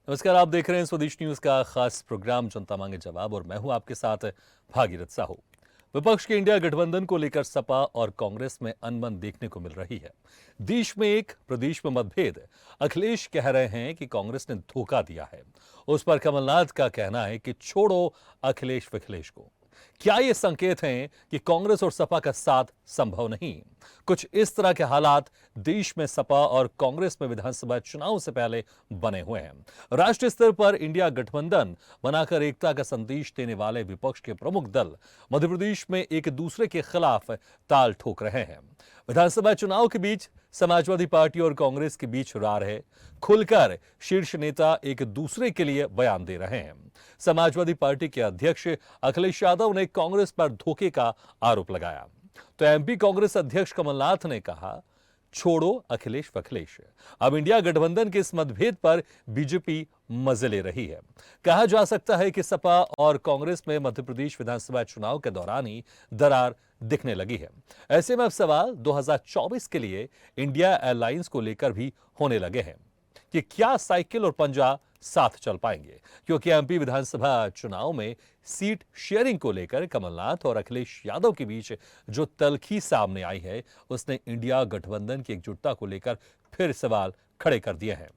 नमस्कार, आप देख रहे हैं स्वदेश न्यूज का खास प्रोग्राम जनता मांगे जवाब और मैं हूं आपके साथ भागीरथ साहू। विपक्ष के इंडिया गठबंधन को लेकर सपा और कांग्रेस में अनबन देखने को मिल रही है। देश में एक, प्रदेश में मतभेद। अखिलेश कह रहे हैं कि कांग्रेस ने धोखा दिया है। उस पर कमलनाथ का कहना है कि छोड़ो अखिलेश विखिलेश को। क्या ये संकेत हैं कि कांग्रेस और सपा का साथ संभव नहीं? कुछ इस तरह के हालात देश में सपा और कांग्रेस में विधानसभा चुनाव से पहले बने हुए हैं। राष्ट्रीय स्तर पर इंडिया गठबंधन बनाकर एकता का संदेश देने वाले विपक्ष के प्रमुख दल मध्य प्रदेश में एक दूसरे के खिलाफ ताल ठोक रहे हैं। विधानसभा चुनाव के बीच समाजवादी पार्टी और कांग्रेस के बीच रार है। खुलकर शीर्ष नेता एक दूसरे के लिए बयान दे रहे हैं। समाजवादी पार्टी के अध्यक्ष अखिलेश यादव ने कांग्रेस पर धोखे का आरोप लगाया तो एमपी कांग्रेस अध्यक्ष कमलनाथ ने कहा, छोड़ो अखिलेश वखिलेश। अब इंडिया गठबंधन के इस मतभेद पर बीजेपी मजे ले रही है। कहा जा सकता है कि सपा और कांग्रेस में मध्य प्रदेश विधानसभा चुनाव के दौरान ही दरार दिखने लगी है। ऐसे में अब सवाल 2024 के लिए इंडिया अलायंस को लेकर भी होने लगे हैं कि क्या साइकिल और पंजा साथ चल पाएंगे, क्योंकि एमपी विधानसभा चुनाव में सीट शेयरिंग को लेकर कमलनाथ और अखिलेश यादव के बीच जो तल्खी सामने आई है उसने इंडिया गठबंधन की एकजुटता को लेकर फिर सवाल खड़े कर दिए हैं।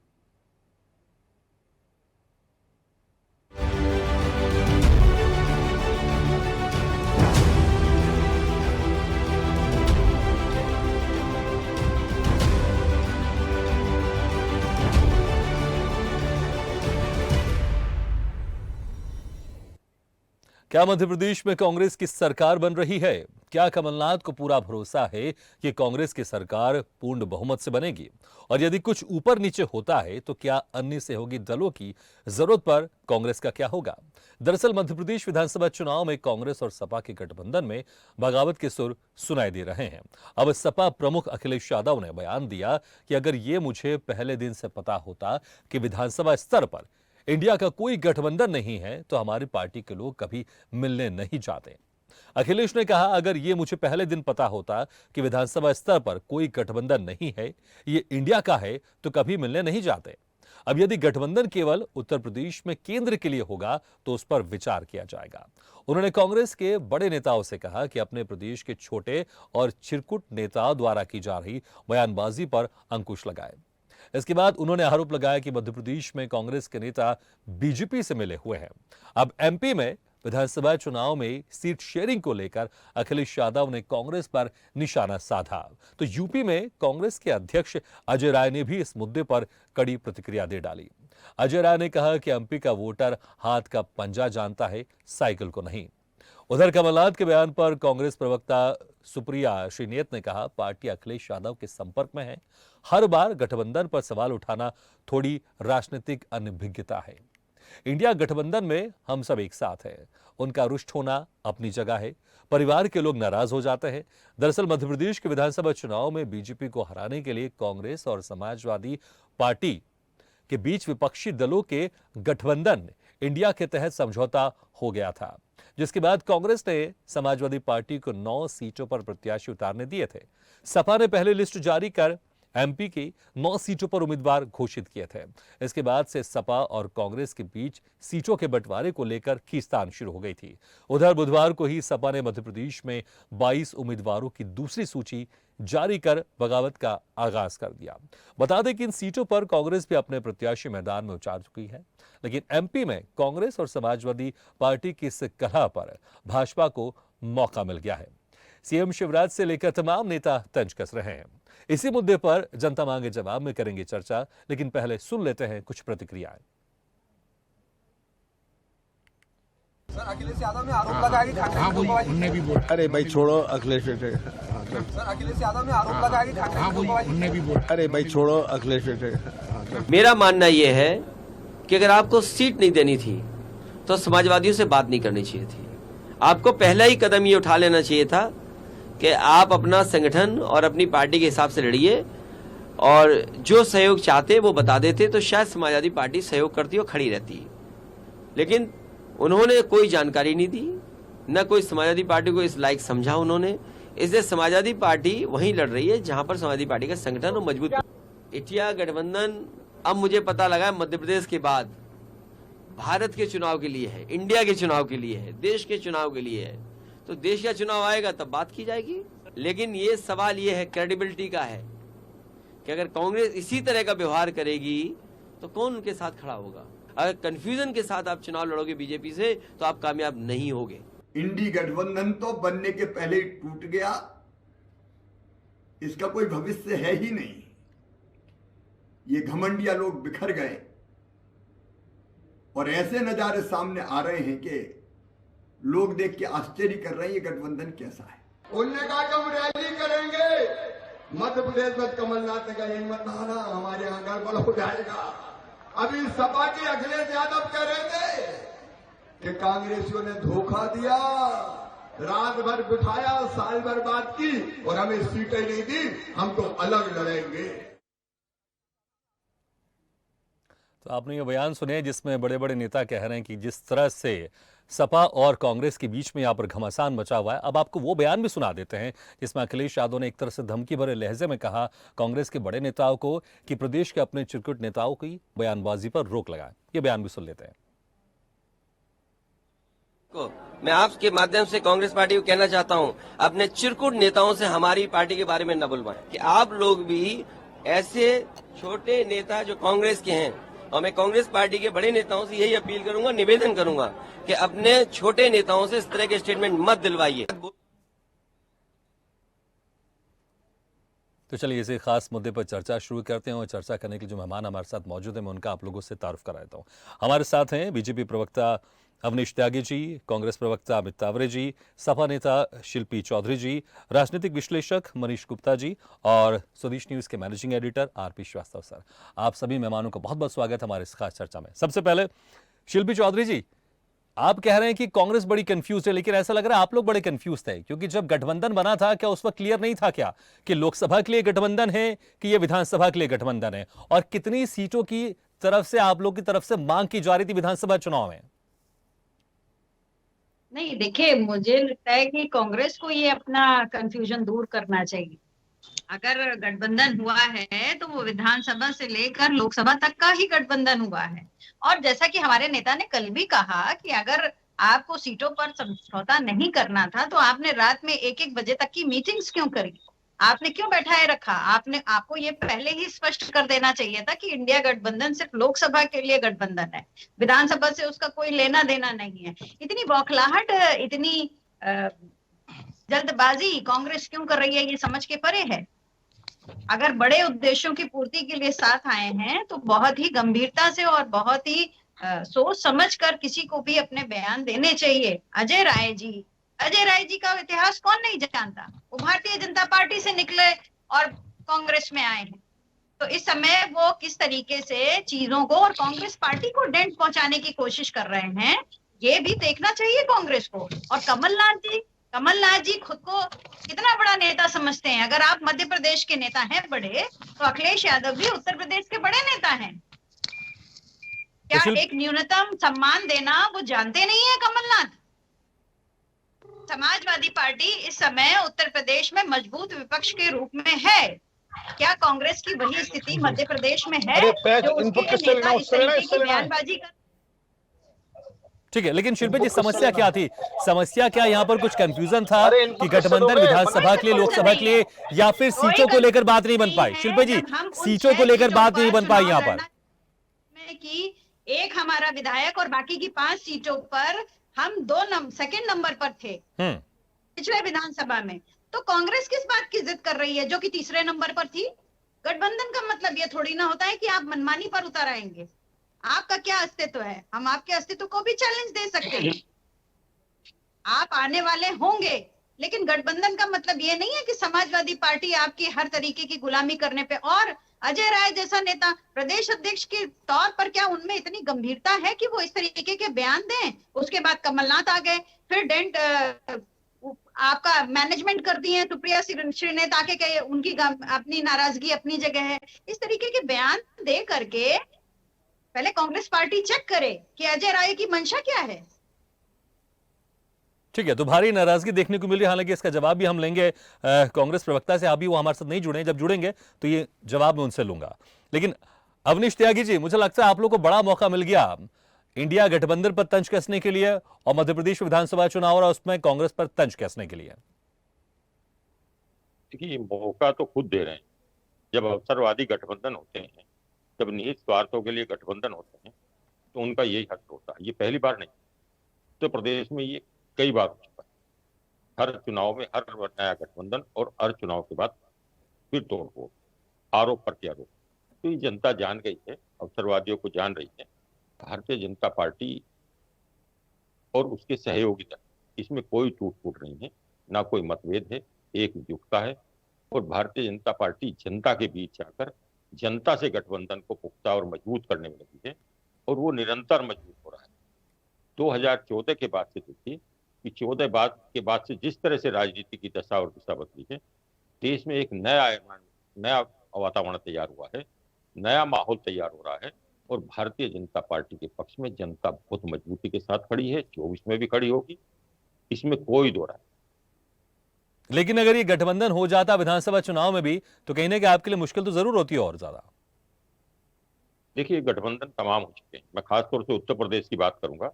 क्या मध्य प्रदेश में कांग्रेस की सरकार बन रही है? क्या कमलनाथ को पूरा भरोसा है कि कांग्रेस की सरकार पूर्ण बहुमत से बनेगी? और यदि कुछ ऊपर नीचे होता है तो क्या अन्य सहयोगी दलों की जरूरत पर कांग्रेस का क्या होगा? दरअसल मध्य प्रदेश विधानसभा चुनाव में कांग्रेस और सपा के गठबंधन में बगावत के सुर सुनाई दे रहे हैं। अब सपा प्रमुख अखिलेश यादव ने बयान दिया कि अगर ये मुझे पहले दिन से पता होता कि विधानसभा स्तर पर इंडिया का कोई गठबंधन नहीं है तो हमारी पार्टी के लोग कभी मिलने नहीं जाते। अखिलेश ने कहा, अगर ये मुझे पहले दिन पता होता कि विधानसभा स्तर पर कोई गठबंधन नहीं है, ये इंडिया का है, तो कभी मिलने नहीं जाते। अब यदि गठबंधन केवल उत्तर प्रदेश में केंद्र के लिए होगा तो उस पर विचार किया जाएगा। उन्होंने कांग्रेस के बड़े नेताओं से कहा कि अपने प्रदेश के छोटे और चिरकुट नेताओं द्वारा की जा रही बयानबाजी पर अंकुश लगाए। इसके बाद उन्होंने आरोप लगाया कि मध्य प्रदेश में कांग्रेस के नेता बीजेपी से मिले हुए हैं। अब एमपी में विधानसभा चुनाव में सीट शेयरिंग को लेकर अखिलेश यादव ने कांग्रेस पर निशाना साधा तो यूपी में कांग्रेस के अध्यक्ष अजय राय ने भी इस मुद्दे पर कड़ी प्रतिक्रिया दे डाली। अजय राय ने कहा कि एमपी का वोटर हाथ का पंजा जानता है, साइकिल को नहीं। उधर कमलनाथ के बयान पर कांग्रेस प्रवक्ता सुप्रिया श्रीनेत ने कहा, पार्टी अखिलेश यादव के संपर्क में है। हर बार गठबंधन पर सवाल उठाना थोड़ी राजनीतिक अनभिज्ञता है। इंडिया गठबंधन में हम सब एक साथ हैं। उनका रुष्ट होना अपनी जगह है। परिवार के लोग नाराज हो जाते हैं। दरअसल मध्य प्रदेश के विधानसभा चुनाव में बीजेपी को हराने के लिए कांग्रेस और समाजवादी पार्टी के बीच विपक्षी दलों के गठबंधन इंडिया के तहत समझौता हो गया था, जिसके बाद कांग्रेस ने समाजवादी पार्टी को 9 सीटों पर प्रत्याशी उतारने दिए थे। सपा ने पहले लिस्ट जारी कर एमपी की 9 सीटों पर उम्मीदवार घोषित किए थे। इसके बाद से सपा और कांग्रेस के बीच सीटों के बंटवारे को लेकर खींचतान शुरू हो गई थी। उधर बुधवार को ही सपा ने मध्य प्रदेश में 22 उम्मीदवारों की दूसरी सूची जारी कर बगावत का आगाज कर दिया। बता दें कि इन सीटों पर कांग्रेस भी अपने प्रत्याशी मैदान में उतार चुकी है, लेकिन एमपी में कांग्रेस और समाजवादी पार्टी की इस कलह पर भाजपा को मौका मिल गया है। सीएम शिवराज से लेकर तमाम नेता तंज कस रहे हैं। इसी मुद्दे पर जनता मांगे जवाब में करेंगे चर्चा, लेकिन पहले सुन लेते हैं कुछ प्रतिक्रियाएं। सर, अखिलेश यादव ने आरोप लगाया कि ठाकरे भी बोला। अरे भाई छोड़ो अखिलेश। सर, अखिलेश यादव ने आरोप लगाया कि ठाकरे भी बोला। अरे भाई छोड़ो अखिलेश। मेरा मानना यह है कि अगर आपको सीट नहीं देनी थी तो समाजवादियों से बात नहीं करनी चाहिए थी। आपको पहला ही कदम ये उठा लेना चाहिए था कि आप अपना संगठन और अपनी पार्टी के हिसाब से लड़िए और जो सहयोग चाहते वो बता देते तो शायद समाजवादी पार्टी सहयोग करती और खड़ी रहती। लेकिन उन्होंने कोई जानकारी नहीं दी, न कोई समाजवादी पार्टी को इस लायक समझा उन्होंने। इसलिए समाजवादी पार्टी वहीं लड़ रही है जहां पर समाजवादी पार्टी का संगठन और मजबूत। इंडिया गठबंधन अब मुझे पता लगा मध्य प्रदेश के बाद भारत के चुनाव के लिए है, इंडिया के चुनाव के लिए है, देश के चुनाव के लिए है। तो देश का चुनाव आएगा तब बात की जाएगी। लेकिन ये सवाल ये है, क्रेडिबिलिटी का है कि अगर कांग्रेस इसी तरह का व्यवहार करेगी तो कौन उनके साथ खड़ा होगा। अगर कंफ्यूजन के साथ आप चुनाव लड़ोगे बीजेपी से तो आप कामयाब नहीं होगे। इंडी गठबंधन तो बनने के पहले ही टूट गया, इसका कोई भविष्य है ही नहीं। ये घमंडिया लोग बिखर गए और ऐसे नजारे सामने आ रहे हैं कि लोग देख के आश्चर्य कर रहे हैं ये गठबंधन कैसा है। उनने कहा कि हम रैली करेंगे, मध्य प्रदेश में कमलनाथ ने कहा हिम्मत आना, हमारे यहाँ गड़बड़ हो जाएगा। अभी सपा के अखिलेश यादव कह रहे थे कि कांग्रेसियों ने धोखा दिया, रात भर बिठाया, साल भर बात की और हमें सीटें नहीं दी, हम तो अलग लड़ेंगे। तो आपने ये बयान सुने जिसमें बड़े बड़े नेता कह रहे हैं कि जिस तरह से सपा और कांग्रेस के बीच में यहाँ पर घमासान मचा हुआ है। अब आपको वो बयान भी सुना देते हैं जिसमें अखिलेश यादव ने एक तरह से धमकी भरे लहजे में कहा कांग्रेस के बड़े नेताओं को कि प्रदेश के अपने चिरकुट नेताओं की बयानबाजी पर रोक लगाएं। ये बयान भी सुन लेते हैं। मैं आपके माध्यम से कांग्रेस पार्टी को कहना चाहता हूं, अपने चिरकुट नेताओं से हमारी पार्टी के बारे में न बुलवाएं कि आप लोग भी ऐसे छोटे नेता जो कांग्रेस के हैं, और मैं कांग्रेस पार्टी के बड़े नेताओं से यही अपील करूंगा, निवेदन करूंगा कि अपने छोटे नेताओं से इस तरह के स्टेटमेंट मत दिलवाइए। तो चलिए इसी खास मुद्दे पर चर्चा शुरू करते हैं और चर्चा करने के लिए जो मेहमान हमारे साथ मौजूद हैं मैं उनका आप लोगों से तारुफ करा देता हूं। हमारे साथ हैं बीजेपी प्रवक्ता अवनीश त्यागी जी, कांग्रेस प्रवक्ता अमित तावरे जी, सपा नेता शिल्पी चौधरी जी, राजनीतिक विश्लेषक मनीष गुप्ता जी और स्वदेश न्यूज के managing editor RP Srivastava sir. आप सभी मेहमानों का बहुत बहुत स्वागत हमारे इस खास चर्चा में। सबसे पहले शिल्पी चौधरी जी, आप कह रहे हैं कि कांग्रेस बड़ी कंफ्यूज है, लेकिन ऐसा लग रहा है आप लोग बड़े कंफ्यूज थे, क्योंकि जब गठबंधन बना था क्या उस वक्त क्लियर नहीं था क्या कि लोकसभा के लिए गठबंधन है कि ये विधानसभा के लिए गठबंधन है, और कितनी सीटों की तरफ से आप लोग की तरफ से मांग की जा रही थी विधानसभा चुनाव में? नहीं, देखिए मुझे लगता है कि कांग्रेस को ये अपना कंफ्यूजन दूर करना चाहिए। अगर गठबंधन हुआ है तो वो विधानसभा से लेकर लोकसभा तक का ही गठबंधन हुआ है। और जैसा कि हमारे नेता ने कल भी कहा कि अगर आपको सीटों पर समझौता नहीं करना था तो आपने रात में 1-1 बजे तक की मीटिंग्स क्यों करी, आपने क्यों बैठाए रखा? आपको ये पहले ही स्पष्ट कर देना चाहिए था कि इंडिया गठबंधन सिर्फ लोकसभा के लिए गठबंधन है, विधानसभा से उसका कोई लेना देना नहीं है। इतनी बौखलाहट, इतनी जल्दबाजी कांग्रेस क्यों कर रही है, ये समझ के परे है। अगर बड़े उद्देश्यों की पूर्ति के लिए साथ आए हैं तो बहुत ही गंभीरता से और बहुत ही सोच समझ कर किसी को भी अपने बयान देने चाहिए। अजय राय जी का इतिहास कौन नहीं जानता? वो भारतीय जनता पार्टी से निकले और कांग्रेस में आए हैं। तो इस समय वो किस तरीके से चीजों को और कांग्रेस पार्टी को डेंट पहुंचाने की कोशिश कर रहे हैं, ये भी देखना चाहिए कांग्रेस को। और कमलनाथ जी खुद को कितना बड़ा नेता समझते हैं? अगर आप मध्य प्रदेश के नेता हैं बड़े, तो अखिलेश यादव भी उत्तर प्रदेश के बड़े नेता हैं। क्या एक न्यूनतम सम्मान देना वो जानते नहीं है कमलनाथ? समाजवादी पार्टी इस समय उत्तर प्रदेश में मजबूत विपक्ष के रूप में है। क्या कांग्रेस की वही स्थिति मध्य प्रदेश में है जो उसके नेता इस तरीके की बयानबाजी कर? ठीक है, लेकिन शिल्पी जी समस्या क्या थी? समस्या क्या यहाँ पर कुछ कंफ्यूजन था कि गठबंधन विधानसभा के लिए, लोकसभा के लिए, या फिर सीटों को लेकर बात नहीं बन पाई? शिल्पी जी, सीटों को लेकर बात नहीं बन पाई यहाँ पर कि एक हमारा विधायक और बाकी की 5 सीटों पर हम सेकंड नंबर पर थे पिछले विधानसभा में। तो कांग्रेस किस बात की जिद कर रही है जो कि तीसरे नंबर पर थी? गठबंधन का मतलब ये थोड़ी ना होता है कि आप मनमानी पर उतर आएंगे। आपका क्या अस्तित्व है? हम आपके अस्तित्व को भी चैलेंज दे सकते हैं। आप आने वाले होंगे, लेकिन गठबंधन का मतलब ये नहीं है कि समाजवादी पार्टी आपकी हर तरीके की गुलामी करने पे। और अजय राय जैसा नेता प्रदेश अध्यक्ष के तौर पर क्या उनमें इतनी गंभीरता है कि वो इस तरीके के बयान दें? उसके बाद कमलनाथ आ गए, फिर डेंट आपका मैनेजमेंट कर दिए सुप्रिया श्रीनेत आके कहे उनकी अपनी नाराजगी अपनी जगह है। इस तरीके के बयान दे करके पहले कांग्रेस पार्टी चेक करे कि अजय राय की मंशा क्या है। ठीक है, तो भारी नाराजगी देखने को मिल रही है। हालांकि इसका जवाब भी हम लेंगे कांग्रेस प्रवक्ता से। अभी वो हमारे साथ नहीं जुड़े हैं, जब जुड़ेंगे तो ये जवाब मैं उनसे लूंगा। लेकिन अवनीश त्यागी जी, मुझे लगता है आप लोग को बड़ा मौका मिल गया इंडिया गठबंधन पर तंज कसने के लिए और मध्य प्रदेश विधानसभा चुनाव और उसमें कांग्रेस पर तंज कसने के लिए। देखिए, ये मौका तो खुद दे रहे हैं। जब अवसरवादी गठबंधन होते हैं, जब निहित स्वार्थों के लिए गठबंधन होते हैं, तो उनका यही हक होता है। ये पहली बार नहीं, तो प्रदेश में ये कई बार हो चुका है। हर चुनाव में हर नया गठबंधन और हर चुनाव के बाद फिर तोड़फोड़, आरोप प्रत्यारोप। तो ये जनता जान गई है, अवसरवादियों को जान रही है। भारतीय जनता पार्टी और उसके सहयोगी दल, इसमें कोई टूट फूट नहीं है, ना कोई मतभेद है, एकजुटता है। और भारतीय जनता पार्टी जनता के बीच आकर जनता से गठबंधन को पुख्ता और मजबूत करने में लगी है, और वो निरंतर मजबूत हो रहा है। 2014 के बाद से देखिए कि 14 के बाद से जिस तरह से राजनीति की दशा और दिशा बदली है, देश में एक नया वातावरण तैयार हुआ है, नया माहौल तैयार हो रहा है। और भारतीय जनता पार्टी के पक्ष में जनता बहुत मजबूती के साथ खड़ी है, 24 में भी खड़ी होगी, इसमें कोई दो राय। लेकिन अगर ये गठबंधन हो जाता विधानसभा चुनाव में भी, तो कहीं ना कहीं आपके लिए मुश्किल तो जरूर होती है और ज्यादा। देखिए, गठबंधन तमाम हो चुके हैं। मैं खासतौर से उत्तर प्रदेश की बात करूंगा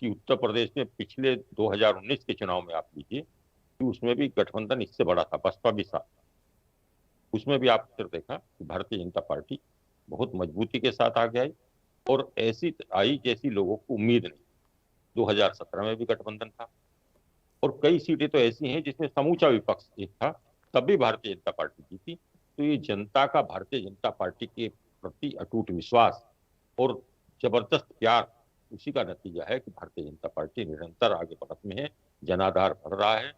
कि उत्तर प्रदेश में पिछले 2019 के चुनाव में आप लीजिए कि उसमें भी गठबंधन इससे बड़ा था, बसपा भी साथ। उसमें भी आप फिर देखा कि भारतीय जनता पार्टी बहुत मजबूती के साथ आगे आई, और ऐसी आई जैसी लोगों को उम्मीद नहीं। 2017 में भी गठबंधन था, और कई सीटें तो ऐसी हैं जिसमें समूचा विपक्ष एक था, तब भी भारतीय जनता पार्टी जीती। तो ये जनता का भारतीय जनता पार्टी के प्रति अटूट विश्वास और जबरदस्त प्यार, उसी का नतीजा है कि भारतीय जनता पार्टी निरंतर आगे बढ़त में है, जनाधार बढ़ रहा है।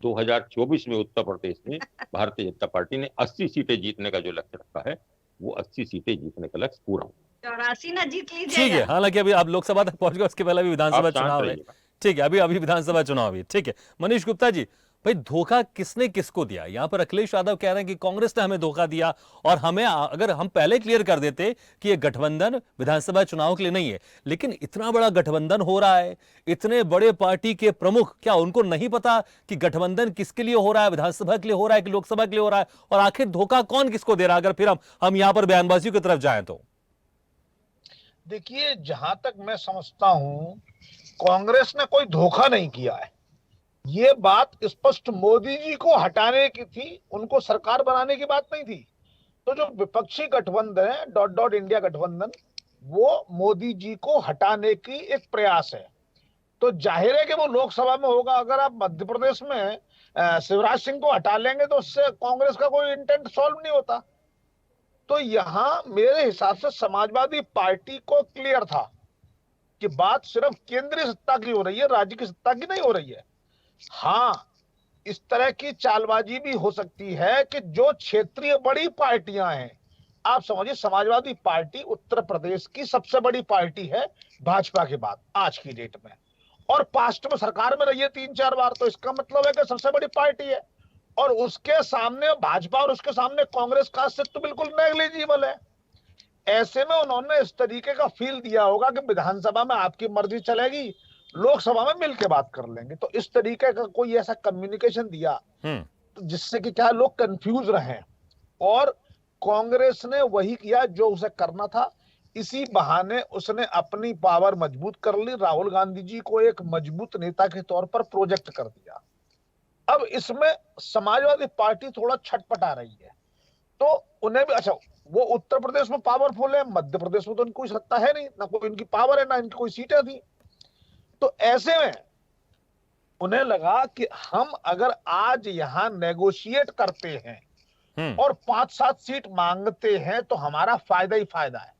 2024 में उत्तर प्रदेश में भारतीय जनता पार्टी ने 80 सीटें जीतने का जो लक्ष्य रखा है, वो 80 सीटें जीतने का लक्ष्य पूरा हुआ। 84 ना जीत लीजिएगा। ठीक है, हालांकि अभी आप लोकसभा तक पहुंच गए, उसके पहले अभी विधानसभा आप शांत चुनाव है। रहिएगा। ठीक है, अभी विधानसभा चुनाव है। ठीक है, मनीष गुप्ता जी, भाई धोखा किसने किसको दिया? यहां पर अखिलेश यादव कह रहे हैं कि कांग्रेस ने हमें धोखा दिया, और हमें अगर हम पहले क्लियर कर देते कि ये गठबंधन विधानसभा चुनाव के लिए नहीं है। लेकिन इतना बड़ा गठबंधन हो रहा है, इतने बड़े पार्टी के प्रमुख, क्या उनको नहीं पता कि गठबंधन किसके लिए हो रहा है, विधानसभा के लिए हो रहा है कि लोकसभा के लिए हो रहा है? और आखिर धोखा कौन किसको दे रहा है, अगर फिर हम यहां पर बयानबाजी की तरफ जाएं तो? देखिए, जहां तक मैं समझता हूं, कांग्रेस ने कोई धोखा नहीं किया है। ये बात स्पष्ट मोदी जी को हटाने की थी, उनको सरकार बनाने की बात नहीं थी। तो जो विपक्षी गठबंधन है इंडिया गठबंधन, वो मोदी जी को हटाने की एक प्रयास है। तो जाहिर है कि वो लोकसभा में होगा। अगर आप मध्य प्रदेश में शिवराज सिंह को हटा लेंगे तो उससे कांग्रेस का कोई इंटेंट सॉल्व नहीं होता। तो यहां मेरे हिसाब से समाजवादी पार्टी को क्लियर था कि बात सिर्फ केंद्रीय सत्ता की हो रही है, राज्य की सत्ता की नहीं हो रही है। हाँ, इस तरह की चालबाजी भी हो सकती है कि जो क्षेत्रीय बड़ी पार्टियां हैं, आप समझिए समाजवादी पार्टी उत्तर प्रदेश की सबसे बड़ी पार्टी है भाजपा के बाद आज की डेट में, और पास्ट में सरकार में रही है 3-4 बार। तो इसका मतलब है कि सबसे बड़ी पार्टी है, और उसके सामने भाजपा और उसके सामने कांग्रेस का अस्तित्व बिल्कुल नेग्लिजिबल है। ऐसे में उन्होंने इस तरीके का फील दिया होगा कि विधानसभा में आपकी मर्जी चलेगी, लोकसभा में मिलकर बात कर लेंगे। तो इस तरीके का कोई ऐसा कम्युनिकेशन दिया तो जिससे कि क्या लोग कंफ्यूज रहे, और कांग्रेस ने वही किया जो उसे करना था। इसी बहाने उसने अपनी पावर मजबूत कर ली, राहुल गांधी जी को एक मजबूत नेता के तौर पर प्रोजेक्ट कर दिया। अब इसमें समाजवादी पार्टी थोड़ा छटपटा रही है, तो उन्हें भी अच्छा, वो उत्तर प्रदेश में पावरफुल है, मध्य प्रदेश में तो इनकी कोई सत्ता है नहीं, ना कोई इनकी पावर है, ना इनकी कोई सीटें थी। तो ऐसे में उन्हें लगा कि हम अगर आज यहां नेगोशिएट करते हैं और 5-7 सीट मांगते हैं तो हमारा फायदा ही फायदा है।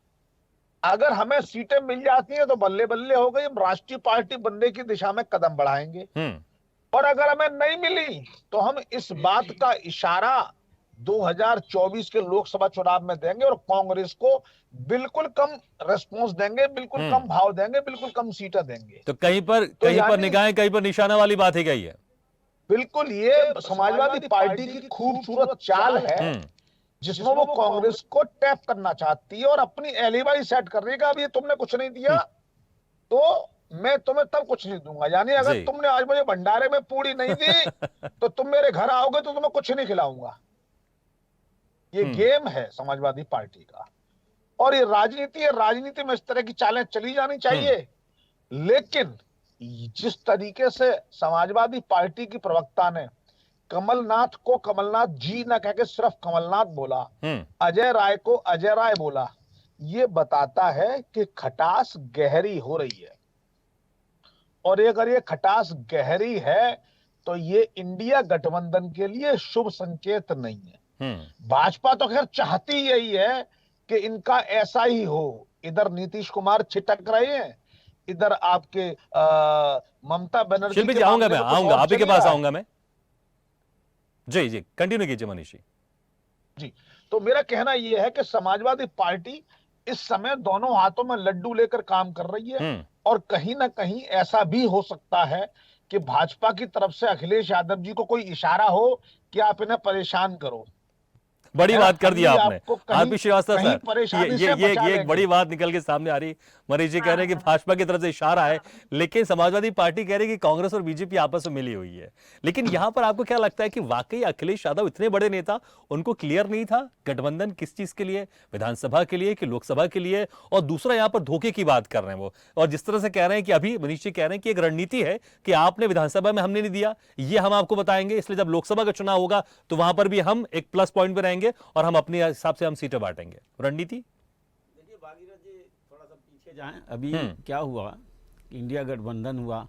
अगर हमें सीटें मिल जाती हैं तो बल्ले बल्ले हो गई, हम राष्ट्रीय पार्टी बनने की दिशा में कदम बढ़ाएंगे। और अगर हमें नहीं मिली तो हम इस बात का इशारा 2024 के लोकसभा चुनाव में देंगे और कांग्रेस को बिल्कुल कम रेस्पॉन्स देंगे, बिल्कुल कम भाव देंगे, बिल्कुल कम सीटें देंगे। तो कहीं पर निगाहें कहीं पर निशाना वाली बात ही गई है। बिल्कुल, ये समाजवादी पार्टी की खूबसूरत चाल है जिसमें वो कांग्रेस को टैप करना चाहती है और अपनी एलिबाई सेट कर रही है कि अब ये तुमने कुछ नहीं दिया तो मैं तुम्हें तब कुछ नहीं दूंगा। यानी अगर तुमने आज मुझे भंडारे में पूरी नहीं दी तो तुम मेरे घर आओगे तो तुम्हें कुछ नहीं खिलाऊंगा। ये गेम है समाजवादी पार्टी का। और ये राजनीति है, राजनीति में इस तरह की चालें चली जानी चाहिए। लेकिन जिस तरीके से समाजवादी पार्टी की प्रवक्ता ने कमलनाथ को कमलनाथ जी न कहकर सिर्फ कमलनाथ बोला, अजय राय को अजय राय बोला, ये बताता है कि खटास गहरी हो रही है। और अगर ये खटास गहरी है तो ये इंडिया गठबंधन के लिए शुभ संकेत नहीं है। भाजपा तो खैर चाहती यही है कि इनका ऐसा ही हो। इधर नीतीश कुमार छिटक रहे हैं, इधर आपके ममता बनर्जी शिल्पी जी के आऊंगा, मामले मैं में कुछ आऊंगा, और आप ही के चल पास रहा है। आऊंगा मैं। जी जी कंटिन्यू कीजिए मनीष जी, तो मेरा कहना यह है कि समाजवादी पार्टी इस समय दोनों हाथों में लड्डू लेकर काम कर रही है। और कहीं ना कहीं ऐसा भी हो सकता है कि भाजपा की तरफ से अखिलेश यादव जी को कोई इशारा हो कि आप इन्हें परेशान करो। बड़ी बात कर दिया आपने। आपको कहीं- आरपी श्रीवास्तव कहीं सर, परेशानी ये से ये बचा ये एक लेंगे। बड़ी बात निकल के सामने आ रही। मनीष जी कह रहे हैं कि भाजपा की तरफ से इशारा है, लेकिन समाजवादी पार्टी कह रही है कि कांग्रेस और बीजेपी आपस में मिली हुई है। लेकिन यहां पर आपको क्या लगता है कि वाकई अखिलेश यादव इतने बड़े नेता, उनको क्लियर नहीं था गठबंधन किस चीज के लिए, विधानसभा के लिए कि लोकसभा के लिए? और दूसरा यहां पर धोखे की बात कर रहे हैं वो, और जिस तरह से कह रहे हैं कि अभी मनीष जी कह रहे हैं कि एक रणनीति है कि आपने विधानसभा में हमने नहीं दिया, ये हम आपको बताएंगे, इसलिए जब लोकसभा का चुनाव होगा तो वहां पर भी हम एक प्लस पॉइंट पे रहेंगे और हम अपने हिसाब से हम सीटें बांटेंगे। रणनीति देखिए भागीरथ जी, थोड़ा सा पीछे जाएं। अभी क्या हुआ, इंडिया गठबंधन हुआ,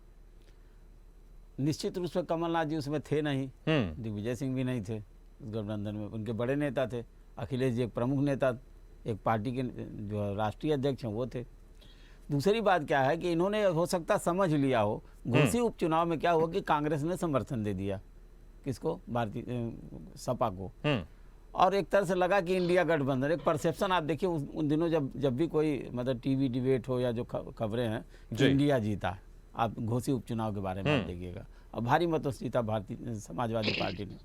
निश्चित रूप से कमलनाथ जी उसमें थे नहीं, दिग्विजय सिंह भी नहीं थे उस गठबंधन में। उनके बड़े नेता थे, अखिलेश जी एक प्रमुख नेता, एक पार्टी के जो राष्ट्रीय अध्यक्ष हैं वो थे। दूसरी बात क्या है कि इन्होंने हो सकता समझ लिया हो, घोसी उपचुनाव में क्या हुआ कि कांग्रेस ने समर्थन दे दिया किसको, भारतीय सपा को, और एक तरह से लगा कि इंडिया गठबंधन, एक परसेप्शन आप देखिए उन दिनों जब भी कोई मतलब टीवी डिबेट हो या जो खबरें हैं कि इंडिया जीता है, आप घोसी उपचुनाव के बारे में देखिएगा, और भारी मतों से जीता भारतीय समाजवादी पार्टी ने।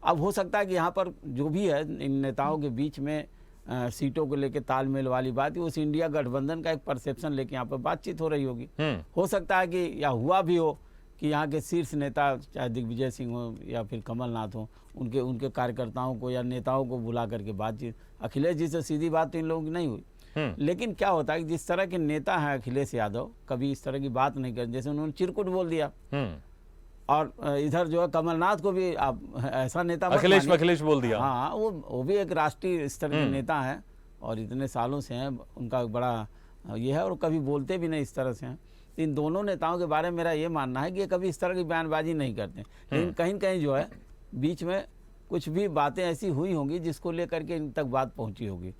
अब हो सकता है कि यहाँ पर जो भी है इन नेताओं के बीच में सीटों को लेकर तालमेल वाली बात, उस इंडिया गठबंधन का एक परसेप्शन लेके यहाँ पर बातचीत हो रही होगी। हो सकता है कि या हुआ भी हो कि यहाँ के शीर्ष नेता चाहे दिग्विजय सिंह हो या फिर कमलनाथ हो, उनके कार्यकर्ताओं को या नेताओं को बुला करके बातचीत, अखिलेश जी से सीधी बात तो इन लोगों की नहीं हुई। लेकिन क्या होता है कि जिस तरह के नेता हैं अखिलेश यादव, कभी इस तरह की बात नहीं करते, जैसे उन्होंने चिरकुट बोल दिया, और इधर जो है कमलनाथ को भी आप ऐसा नेता अखिलेश बोल दिया। हाँ, वो भी एक राष्ट्रीय स्तर के नेता हैं और इतने सालों से हैं, उनका बड़ा ये है, और कभी बोलते भी नहीं इस तरह से हैं। इन दोनों नेताओं के बारे में मेरा ये मानना है कि ये कभी इस तरह की बयानबाजी नहीं करते, लेकिन कहीं न कहीं जो है बीच में कुछ भी बातें ऐसी हुई होंगी जिसको लेकर के इन तक बात पहुंची होगी।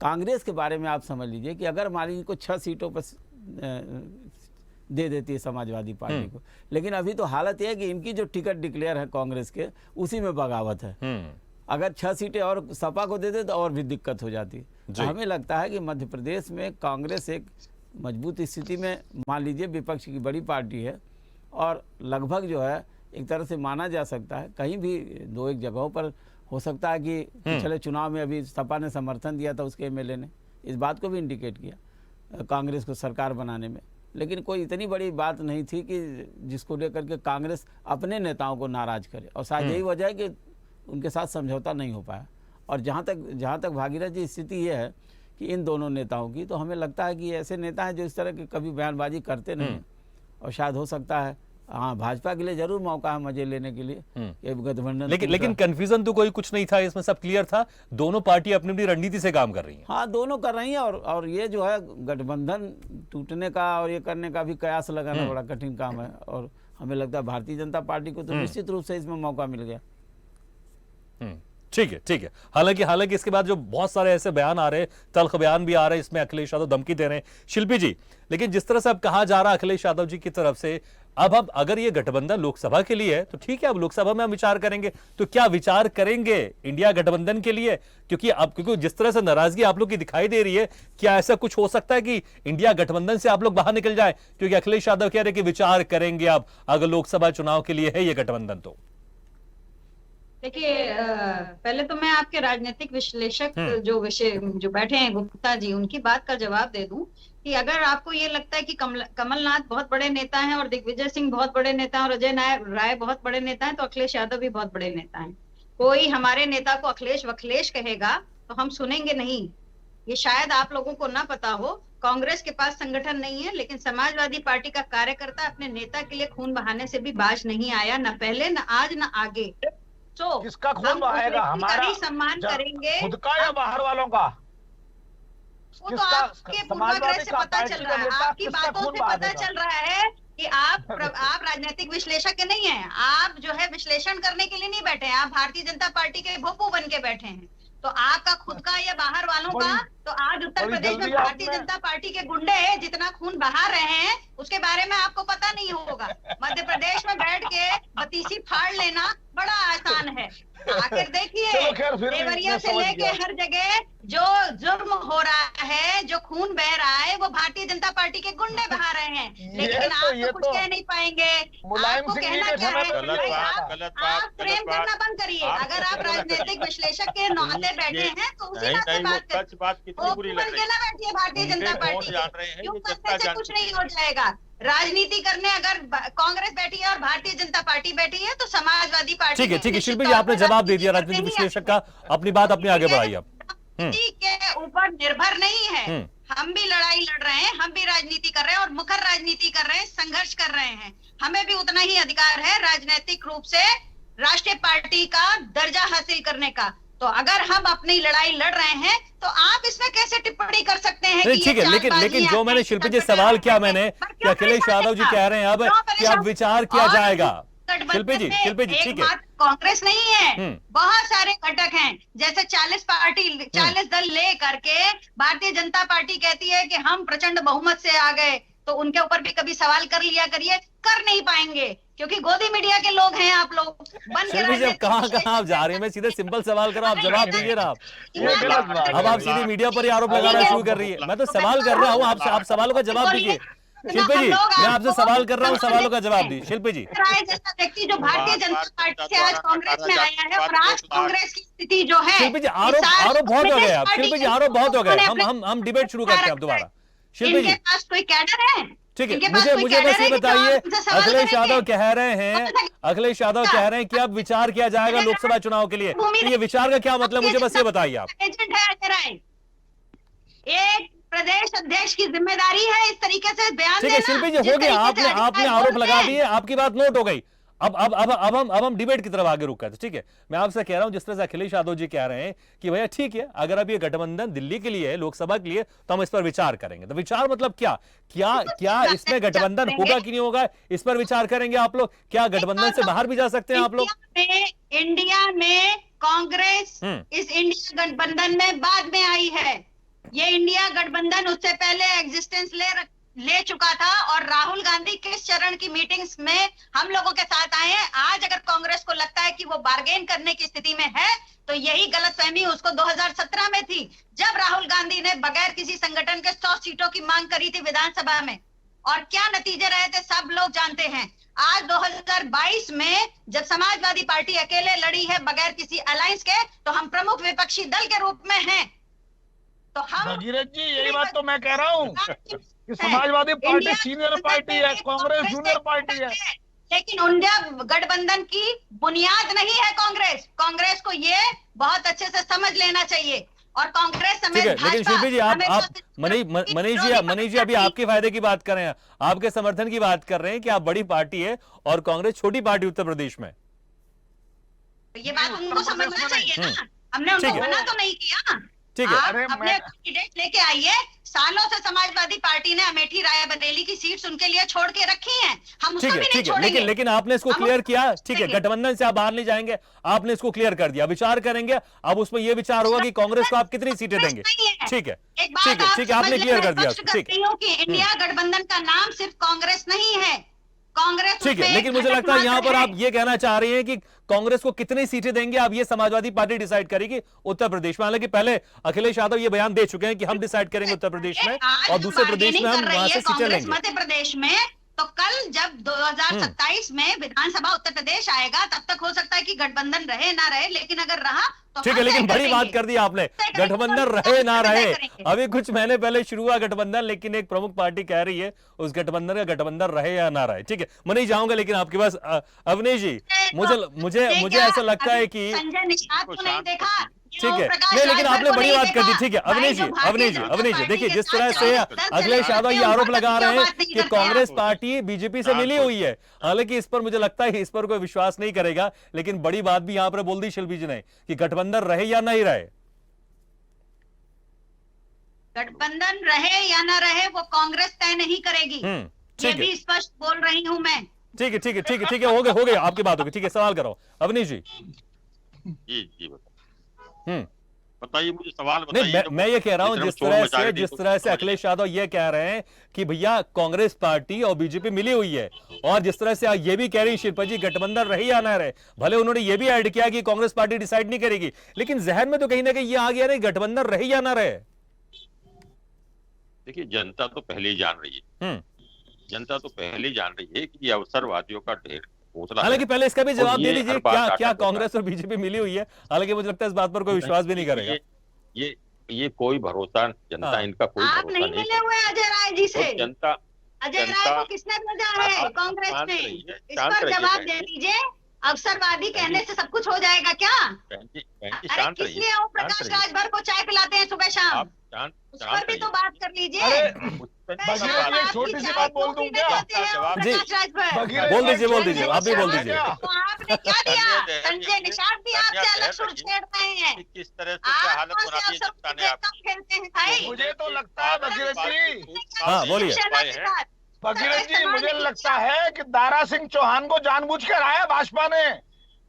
कांग्रेस के बारे में आप समझ लीजिए कि अगर मान लीजिए इनको 6 सीटों पर दे देती है समाजवादी पार्टी को, लेकिन अभी तो हालत यह है कि इनकी जो टिकट डिक्लेयर है कांग्रेस के, उसी में बगावत है। अगर 6 सीटें और सपा को दे दे तो और भी दिक्कत हो जाती है। तो हमें लगता है कि मध्य प्रदेश में कांग्रेस एक मजबूत स्थिति में, मान लीजिए विपक्ष की बड़ी पार्टी है, और लगभग जो है एक तरह से माना जा सकता है, कहीं भी 2-1 जगहों पर हो सकता है कि पिछले चुनाव में अभी सपा ने समर्थन दिया था, उसके एमएलए ने इस बात को भी इंडिकेट किया कांग्रेस को सरकार बनाने में, लेकिन कोई इतनी बड़ी बात नहीं थी कि जिसको लेकर के कांग्रेस अपने नेताओं को नाराज करे, और शायद यही वजह है कि उनके साथ समझौता नहीं हो पाया। और जहाँ तक भागीरथ जी स्थिति ये है कि इन दोनों नेताओं की, तो हमें लगता है कि ऐसे नेता हैं जो इस तरह की कभी बयानबाजी करते नहीं, और शायद हो सकता है हाँ भाजपा के लिए जरूर मौका है मजे लेने के लिए ये गठबंधन। लेकिन कंफ्यूजन तो कोई कुछ नहीं था इसमें, सब क्लियर था, दोनों पार्टी अपनी अपनी रणनीति से काम कर रही हैं। हाँ, दोनों कर रही हैं, और ये जो है गठबंधन टूटने का और ये करने का भी कयास लगाना बड़ा कठिन काम है, और हमें लगता है भारतीय जनता पार्टी को तो निश्चित रूप से इसमें मौका मिल गया। ठीक है। हालांकि इसके बाद जो बहुत सारे ऐसे बयान आ रहे हैं, तल्ख बयान भी आ रहे हैं, इसमें अखिलेश यादव धमकी दे रहे हैं। शिल्पी जी, लेकिन जिस तरह से अब कहा जा रहा है अखिलेश यादव जी की तरफ से, अब अगर ये गठबंधन लोकसभा के लिए है तो ठीक है, अब लोकसभा में हम विचार करेंगे, तो क्या विचार करेंगे इंडिया गठबंधन के लिए? क्योंकि जिस तरह से नाराजगी आप लोग की दिखाई दे रही है, क्या ऐसा कुछ हो सकता है कि इंडिया गठबंधन से आप लोग बाहर निकल जाए? क्योंकि अखिलेश यादव कह रहे कि विचार करेंगे अब अगर लोकसभा चुनाव के लिए है ये गठबंधन। तो देखिए, पहले तो मैं आपके राजनीतिक विश्लेषक जो बैठे हैं गुप्ता जी, उनकी बात का जवाब दे दूं कि अगर आपको ये लगता है कि कमलनाथ बहुत बड़े नेता हैं और दिग्विजय सिंह बहुत बड़े नेता हैं और अजय राय बहुत बड़े नेता हैं, तो अखिलेश यादव भी बहुत बड़े नेता हैं। कोई हमारे नेता को अखिलेश वखिलेश कहेगा तो हम सुनेंगे नहीं, ये शायद आप लोगों को ना पता हो, कांग्रेस के पास संगठन नहीं है, लेकिन समाजवादी पार्टी का कार्यकर्ता अपने नेता के लिए खून बहाने से भी बाज नहीं आया, न पहले, न आज, न आगे। तो किसका खून हम उस बहाएगा? व्यक्ति का हमारा ही सम्मान करेंगे। खुद का या बाहर वालों का? वो तो आपके पूर्वाग्रह से पता चल रहा है, आपकी बातों से पता चल रहा है कि आप राजनीतिक विश्लेषक नहीं हैं। आप जो है विश्लेषण करने के लिए नहीं बैठे हैं, आप भारतीय जनता पार्टी के भोपू बन के बैठे हैं। तो आपका खुद का या बाहर वालों का, तो आज उत्तर प्रदेश में भारतीय जनता पार्टी के गुंडे जितना खून बहा रहे हैं उसके बारे में आपको पता नहीं होगा। मध्य प्रदेश में बैठ के बतीसी फाड़ लेना बड़ा आसान है। आखिर देखिए, देवरिया से लेके हर जगह जो जुर्म हो रहा है, जो खून बह रहा है, वो भारतीय जनता पार्टी के गुंडे बहा रहे हैं। लेकिन आप तो कुछ कह नहीं पाएंगे। आपको कहना क्या है? आप प्रेम करना बंद करिए। अगर आप राजनीतिक विश्लेषक के नाते बैठे हैं तो उसी नाते बात करिए। ना बैठिए भारतीय जनता पार्टी के, क्यों करने से कुछ नहीं हो जाएगा। राजनीति करने अगर कांग्रेस बैठी है और भारतीय जनता पार्टी बैठी है तो समाजवादी पार्टी। ठीक है शिल्पी जी, आपने जवाब दे दिया राजनीतिक विश्लेषक का, अपनी बात अपनी आगे बढ़ाइए आप। के ऊपर निर्भर नहीं है। हम भी लड़ाई लड़ रहे हैं, हम भी राजनीति कर रहे हैं और मुखर राजनीति कर रहे हैं, संघर्ष कर रहे हैं। हमें भी उतना ही अधिकार है राजनीतिक रूप से राष्ट्रीय पार्टी का दर्जा हासिल करने का। तो अगर हम अपनी लड़ाई लड़ रहे हैं तो आप इसमें कैसे टिप्पणी कर सकते हैं? ठीक है, लेकिन जो मैंने शिल्पी जी सवाल किया मैंने कि अखिलेश यादव जी कह रहे हैं अब कि अब विचार किया जाएगा। शिल्पी जी ठीक है, कांग्रेस नहीं है, बहुत सारे घटक हैं। जैसे 40 दल ले करके भारतीय जनता पार्टी कहती है कि हम प्रचंड बहुमत से आ गए, तो उनके ऊपर भी कभी सवाल कर लिया करिए। कर नहीं पाएंगे क्योंकि गोदी मीडिया के लोग हैं आप लोग। कहाँ आप जा रहे हैं? मैं सीधे सिंपल सवाल कर रहा हूँ, आप जवाब दीजिए ना। आप अब आप सीधे मीडिया पर ही आरोप लगाना शुरू कर रही है। मैं तो सवाल कर रहा हूँ, आप सवालों का जवाब दीजिए। शिल्पी जी, मैं आपसे सवाल कर रहा हूँ, सवालों का जवाब दीजिए। शिल्पी जी, जैसा व्यक्ति जो भारतीय जनता पार्टी से आज कांग्रेस में आया है और आज कांग्रेस की स्थिति जो है, शिल्पी जी आरोप बहुत हो गए आप। शिल्पी जी आरोप बहुत हो गए, हम डिबेट शुरू करते हैं अब दोबारा। शिल्पी जी पास कोई कैडर है? ठीक है, मुझे बस ये बताइए, अखिलेश यादव कह रहे हैं कि अब विचार किया जाएगा लोकसभा चुनाव के लिए, तो ये विचार का क्या मतलब, मुझे बस ये बताइए आप। एजेंट है अजय राय, एक प्रदेश अध्यक्ष की जिम्मेदारी है इस तरीके से बयान देना। ठीक है शिल्पी जी, हो गया, आपने आरोप लगा दिए, आपकी बात नोट हो गई। अब हम डिबेट की तरफ आगे रुक गए। ठीक है, मैं आपसे कह रहा हूं, जिस तरह से अखिलेश यादव जी कह रहे हैं कि भैया ठीक है, अगर अब ये गठबंधन दिल्ली के लिए है, लोकसभा के लिए, तो हम इस पर विचार करेंगे। तो विचार मतलब क्या इसमें गठबंधन होगा कि नहीं होगा, इस पर विचार करेंगे आप लोग? क्या गठबंधन से बाहर भी जा सकते हैं आप लोग? इंडिया में कांग्रेस इस इंडिया गठबंधन में बाद में आई है। ये इंडिया गठबंधन उससे पहले एग्जिस्टेंस ले चुका था। और राहुल गांधी किस चरण की मीटिंग्स में हम लोगों के साथ आए हैं। आज अगर कांग्रेस को लगता है कि वो बार्गेन करने की स्थिति में है, तो यही गलतफहमी उसको 2017 में थी, जब राहुल गांधी ने बगैर किसी संगठन के 100 सीटों की मांग करी थी विधानसभा में, और क्या नतीजे रहे थे सब लोग जानते हैं। आज 2022 में जब समाजवादी पार्टी अकेले लड़ी है बगैर किसी अलायंस के, तो हम प्रमुख विपक्षी दल के रूप में हैं। तो हम भगीरथ जी, यही बात तो मैं कह रहा हूँ कि समाजवादी पार्टी सीनियर पार्टी है, कांग्रेस जूनियर पार्टी है। लेकिन इंडिया गठबंधन की बुनियाद नहीं है कांग्रेस। कांग्रेस को ये बहुत अच्छे से समझ लेना चाहिए। और कांग्रेस समेत लेकिन शिल्पी जी, आप मनीष जी अभी आपके फायदे की बात कर रहे हैं, आपके समर्थन की बात कर रहे हैं कि आप बड़ी पार्टी है और कांग्रेस छोटी पार्टी उत्तर प्रदेश में। ये बात उनको समझना चाहिए ना, हमने उनको मना तो नहीं किया। ठीक है, आप अपने कैंडिडेट लेके आइए। सालों से समाजवादी पार्टी ने अमेठी रायबरेली की सीट्स उनके लिए छोड़ के रखी हैं, हम उसको भी नहीं छोड़ेंगे। लेकिन आपने इसको क्लियर किया। ठीक है, गठबंधन से आप बाहर नहीं जाएंगे, आपने इसको क्लियर कर दिया। विचार करेंगे अब उसमें यह विचार होगा कि कांग्रेस को आप कितनी सीटें देंगे। ठीक है, आपने क्लियर कर दिया। ठीक है, इंडिया गठबंधन का नाम सिर्फ कांग्रेस नहीं है, कांग्रेस। ठीक है, लेकिन मुझे लगता है यहाँ पर आप ये कहना चाह रही हैं कि कांग्रेस को कितनी सीटें देंगे अब ये समाजवादी पार्टी डिसाइड करेगी उत्तर प्रदेश में। हालांकि पहले अखिलेश यादव ये बयान दे चुके हैं कि हम डिसाइड करेंगे उत्तर प्रदेश में और दूसरे प्रदेश में हम वहां से सीटें लेंगे। मध्य प्रदेश में तो कल जब 2027 में विधानसभा उत्तर प्रदेश आएगा, तब तक हो सकता है कि गठबंधन रहे ना रहे, लेकिन अगर रहा तो ठीक है। लेकिन बड़ी बात कर दी आपने, गठबंधन रहे ना रहे, अभी कुछ महीने पहले शुरू हुआ गठबंधन, लेकिन एक प्रमुख पार्टी कह रही है उस गठबंधन का गठबंधन रहे या ना रहे। ठीक है, मैं नहीं जाऊंगा, लेकिन आपके पास अवनीश जी, मुझे ऐसा लगता है कि संजय निषाद को नहीं देखा, ठीक है, नहीं लेकिन आपने बड़ी बात कर दी। ठीक है अवनीश जी, देखिए जिस तरह से अखिलेश यादव ये आरोप लगा रहे हैं कि कांग्रेस पार्टी बीजेपी से मिली हुई है, हालांकि इस पर मुझे लगता है इस पर कोई विश्वास नहीं करेगा, लेकिन बड़ी बात भी यहां पर बोल दी शिल्पी जी ने कि गठबंधन रहे या नहीं रहे। गठबंधन रहे या ना रहे वो कांग्रेस तय नहीं करेगी, ये भी स्पष्ट बोल रही हूं मैं। ठीक है, हो गए आपकी बात होगी। ठीक है, सवाल करो अवनीश जी। जी बताइए, मुझे सवाल बताइए। नहीं, मैं ये कह रहा हूं जिस तरह से अखिलेश यादव ये कह रहे हैं कि भैया कांग्रेस पार्टी और बीजेपी मिली हुई है, और जिस तरह से ये भी कह रही शिल्पा जी गठबंधन रहे या ना रहे, भले उन्होंने ये भी ऐड किया कि कांग्रेस पार्टी डिसाइड नहीं करेगी, लेकिन जहन में तो कहीं ना कहीं ये आ गया नहीं गठबंधन रहे या ना रहे। देखिए, जनता तो पहले ही जान रही है, जनता तो पहले ही जान रही है कि ये अवसरवादियों का ढेर घोंसला है। हालांकि पहले इसका भी जवाब दे दीजिए, क्या कांग्रेस और बीजेपी मिली हुई है? हालांकि मुझे लगता है इस बात पर कोई विश्वास भी नहीं करेगा। ये कोई भरोसा, जनता इनका कोई आप भरोसा नहीं मिले हुए अजय राय जी से। जनता अजय राय को किसने भेजा है कांग्रेस ने? इस पर जवाब दे दीजिए। अवसरवादी कहने से सब कुछ हो जाएगा क्या? अरे किस लिए ओम प्रकाश राजभर को चाय पिलाते हैं सुबह शाम? उस पर भी तो बात कर लीजिए। छोटी सी बात बोल दूं क्या? जी बोल दीजिए, आप भी बोल दीजिए। तो आपने क्या दिया? संजय निषाद भी आपसे अलग सुर छेड़ रहे हैं। किस तरह से क्या हालत बना दी जनता ने आपकी? खेलते हैं भाई। मुझे तो लगता है भगीरथ जी, हाँ बोलिए। भगीरथ जी मुझे लगता है कि दारा सिंह चौहान को जानबूझ कर आया भाजपा ने,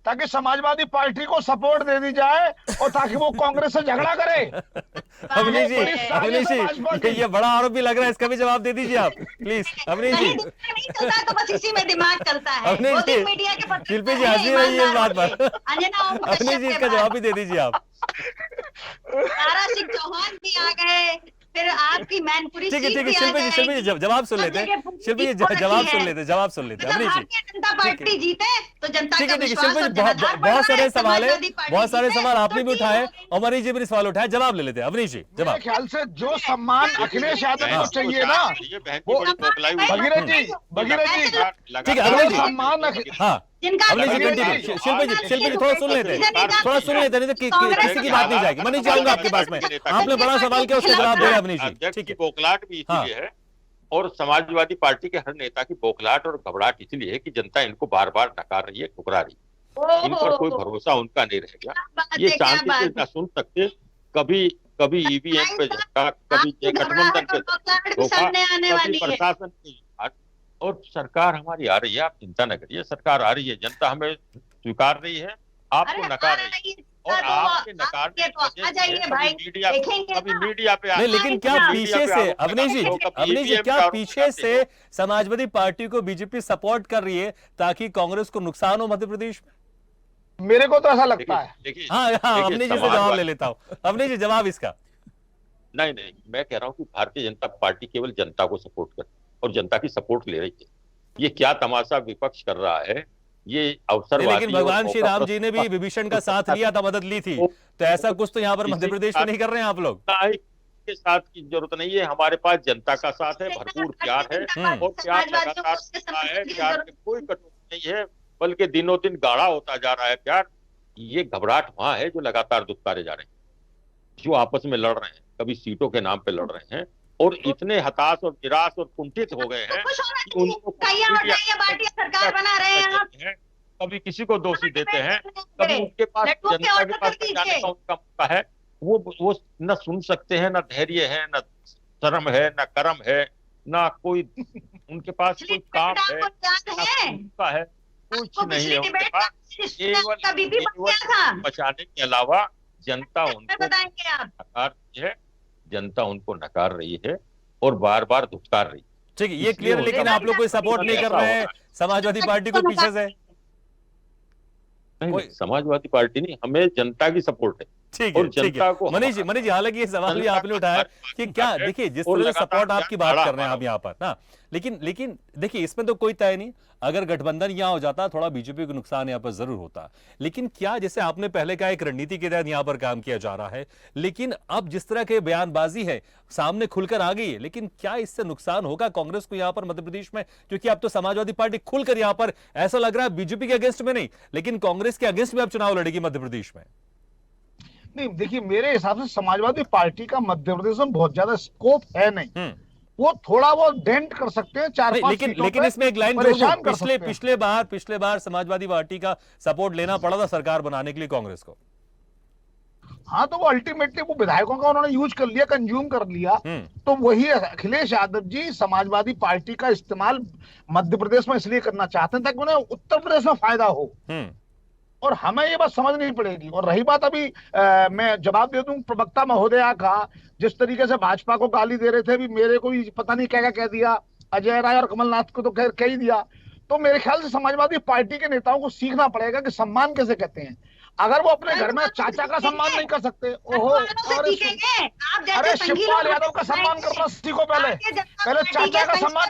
ताकि समाजवादी पार्टी को सपोर्ट दे दी जाए और ताकि वो कांग्रेस से झगड़ा करे। अवनीश जी, ये बड़ा आरोप भी लग रहा है, इसका भी जवाब दे दीजिए आप प्लीज। अवनीश जी नहीं चलता तो बस इसी में दिमाग चलता है। अवनीश जी, मीडिया के शिल्पी जी हंसी रही है इस बात पर। अंजना अवनीश जी इसका जवाब भी दे दीजिए आप। दारा सिंह चौहान भी आ गए, फिर आपकी मैनपुरी ठीक है, शिल्पी जी जवाब सुन लेते हैं। शिल्पी जी जवाब सुन लेते हैं। अवनीश जी जनता पार्टी जीते तो जनता ठीक का है, विश्वास शिल्पी और जी जनाधार बढ़ बहुत रहा सारे है, सवाल है, समाजवादी पार्टी बहुत सारे जीते सवाल आपने भी तो उठाए ठीक और मनीष जी भी सवाल उठाए, जवाब ले लेते हैं। अवनीश जी जवाब। मेरे ख्याल से जो सम्मान अखिलेश यादव को चाहिए ना, वो भगीरथ जी ठीक है अवनीश जी, सम्मान हाँ जिनका अवनीश जी कंटिन्यू। शिल्पी जी थोड़ा सुन लेते हैं, नहीं तो किसी की बात नहीं जाएगी। मनीष जी आऊंगा आपके पास में, आपने बड़ा सवाल किया उसका जवाब दे अवनीश जी। ठीक है, बौखलाहट भी इसीलिए है, और समाजवादी पार्टी के हर नेता की बौखलाहट और घबराहट इसलिए है कि जनता इनको बार बार नकार रही है, ठुकरा रही है, इन पर कोई भरोसा उनका नहीं रहेगा। ये शांति से न सुन सकते, कभी ईवीएम पे झटका, कभी गठबंधन पे धोखा, कभी प्रशासन की बात, और सरकार हमारी आ रही है, आप चिंता न करिए, सरकार आ रही है, जनता हमें स्वीकार रही है, आपको नकार रही है, और आपके नकार कभी मीडिया पे नहीं, लेकिन क्या पीछे से अवनीश जी क्या पीछे से समाजवादी पार्टी को बीजेपी सपोर्ट कर रही है ताकि कांग्रेस को नुकसान हो मध्य प्रदेश में? मेरे को तो ऐसा लगता है। हाँ अवनीश जी से जवाब ले लेता हूँ। अवनीश जी जवाब इसका। नहीं, मैं कह रहा हूँ कि भारतीय जनता पार्टी केवल जनता को सपोर्ट कर और जनता की सपोर्ट ले रही है। ये क्या तमाशा विपक्ष कर रहा है, ये अवसरवादी। लेकिन भगवान श्री राम जी ने भी विभीषण का साथ लिया था, मदद ली थी, तो ऐसा कुछ तो यहाँ पर मध्य प्रदेश में नहीं कर रहे हैं आप लोग। के साथ की जरूरत नहीं है, हमारे पास जनता का साथ है, भरपूर प्यार है, और प्यार लगातार है, प्यार में कोई कटौती नहीं है, बल्कि दिनों दिन गाढ़ा होता जा रहा है प्यार। ये घबराहट वहां है जो लगातार दुत्कारे जा रहे हैं, जो आपस में लड़ रहे हैं, कभी सीटों के नाम पे लड़ रहे हैं, और इतने हताश और निराश और कुंठित हो गए हैं कि उनको सरकार बना रहे हैं। कभी किसी को दोषी देते हैं, कभी उनके पास जनता के पास जाने का उनका मौका है, वो न सुन सकते हैं, न धैर्य है, न शर्म है, न कर्म है, न कोई उनके पास कोई काम है, न है, कुछ नहीं है उनके पास, केवल बचाने के अलावा जनता उनको नकार रही है, जनता उनको नकार रही है और बार बार धुतकार रही है। ठीक है, ये क्लियर। लेकिन आप लोग कोई सपोर्ट नहीं कर रहे हैं समाजवादी पार्टी को पीछे से? नहीं, समाजवादी पार्टी नहीं, हमें जनता की सपोर्ट है। ठीक है। मनीष जी हालांकि ये सवाल भी आपने उठाया कि क्या, देखिए जिस तरह से सपोर्ट आपकी बात कर रहे हैं आप यहाँ पर ना, लेकिन देखिए इसमें तो कोई तय नहीं, अगर गठबंधन यहाँ हो जाता थोड़ा बीजेपी को नुकसान यहाँ पर जरूर होता, लेकिन क्या जैसे आपने पहले कहा एक रणनीति के तहत यहाँ पर काम किया जा रहा है, लेकिन अब जिस तरह के बयानबाजी है सामने खुलकर आ गई है, लेकिन क्या इससे नुकसान होगा कांग्रेस को यहाँ पर मध्य प्रदेश में? क्योंकि अब तो समाजवादी पार्टी खुलकर यहाँ पर ऐसा लग रहा है बीजेपी के अगेंस्ट में नहीं, लेकिन कांग्रेस के अगेंस्ट में अब चुनाव लड़ेगी मध्य प्रदेश में। नहीं, देखिए मेरे हिसाब से समाजवादी पार्टी का मध्य प्रदेश में बहुत ज्यादा स्कोप है नहीं। वो थोड़ा वो डेंट कर सकते हैं, चार पांच सीटों लेकिन पे इसमें एक लाइन जोड़ परेशान दूं, कर सकते हैं। पिछले बार समाजवादी पार्टी का सपोर्ट लेना पड़ा था सरकार बनाने के लिए कांग्रेस को। हाँ, तो वो अल्टीमेटली वो विधायकों का उन्होंने यूज कर लिया, कंज्यूम कर लिया। तो वही अखिलेश यादव जी समाजवादी पार्टी का इस्तेमाल मध्य प्रदेश में इसलिए करना चाहते हैं ताकि उन्हें उत्तर प्रदेश में फायदा हो, और हमें ये बात समझनी पड़ेगी। और रही बात अभी मैं जवाब दे दूं प्रवक्ता महोदया का, जिस तरीके से भाजपा को गाली दे रहे थे, अभी मेरे को भी पता नहीं क्या क्या कह दिया, अजय राय और कमलनाथ को तो खैर कह ही दिया। तो मेरे ख्याल से समाजवादी पार्टी के नेताओं को सीखना पड़ेगा कि सम्मान कैसे कहते हैं। अगर वो अपने घर में चाचा का सम्मान नहीं कर सकते, ओहो, अरे शिवपाल यादव का सम्मान करना सीखो पहले चाचा का सम्मान।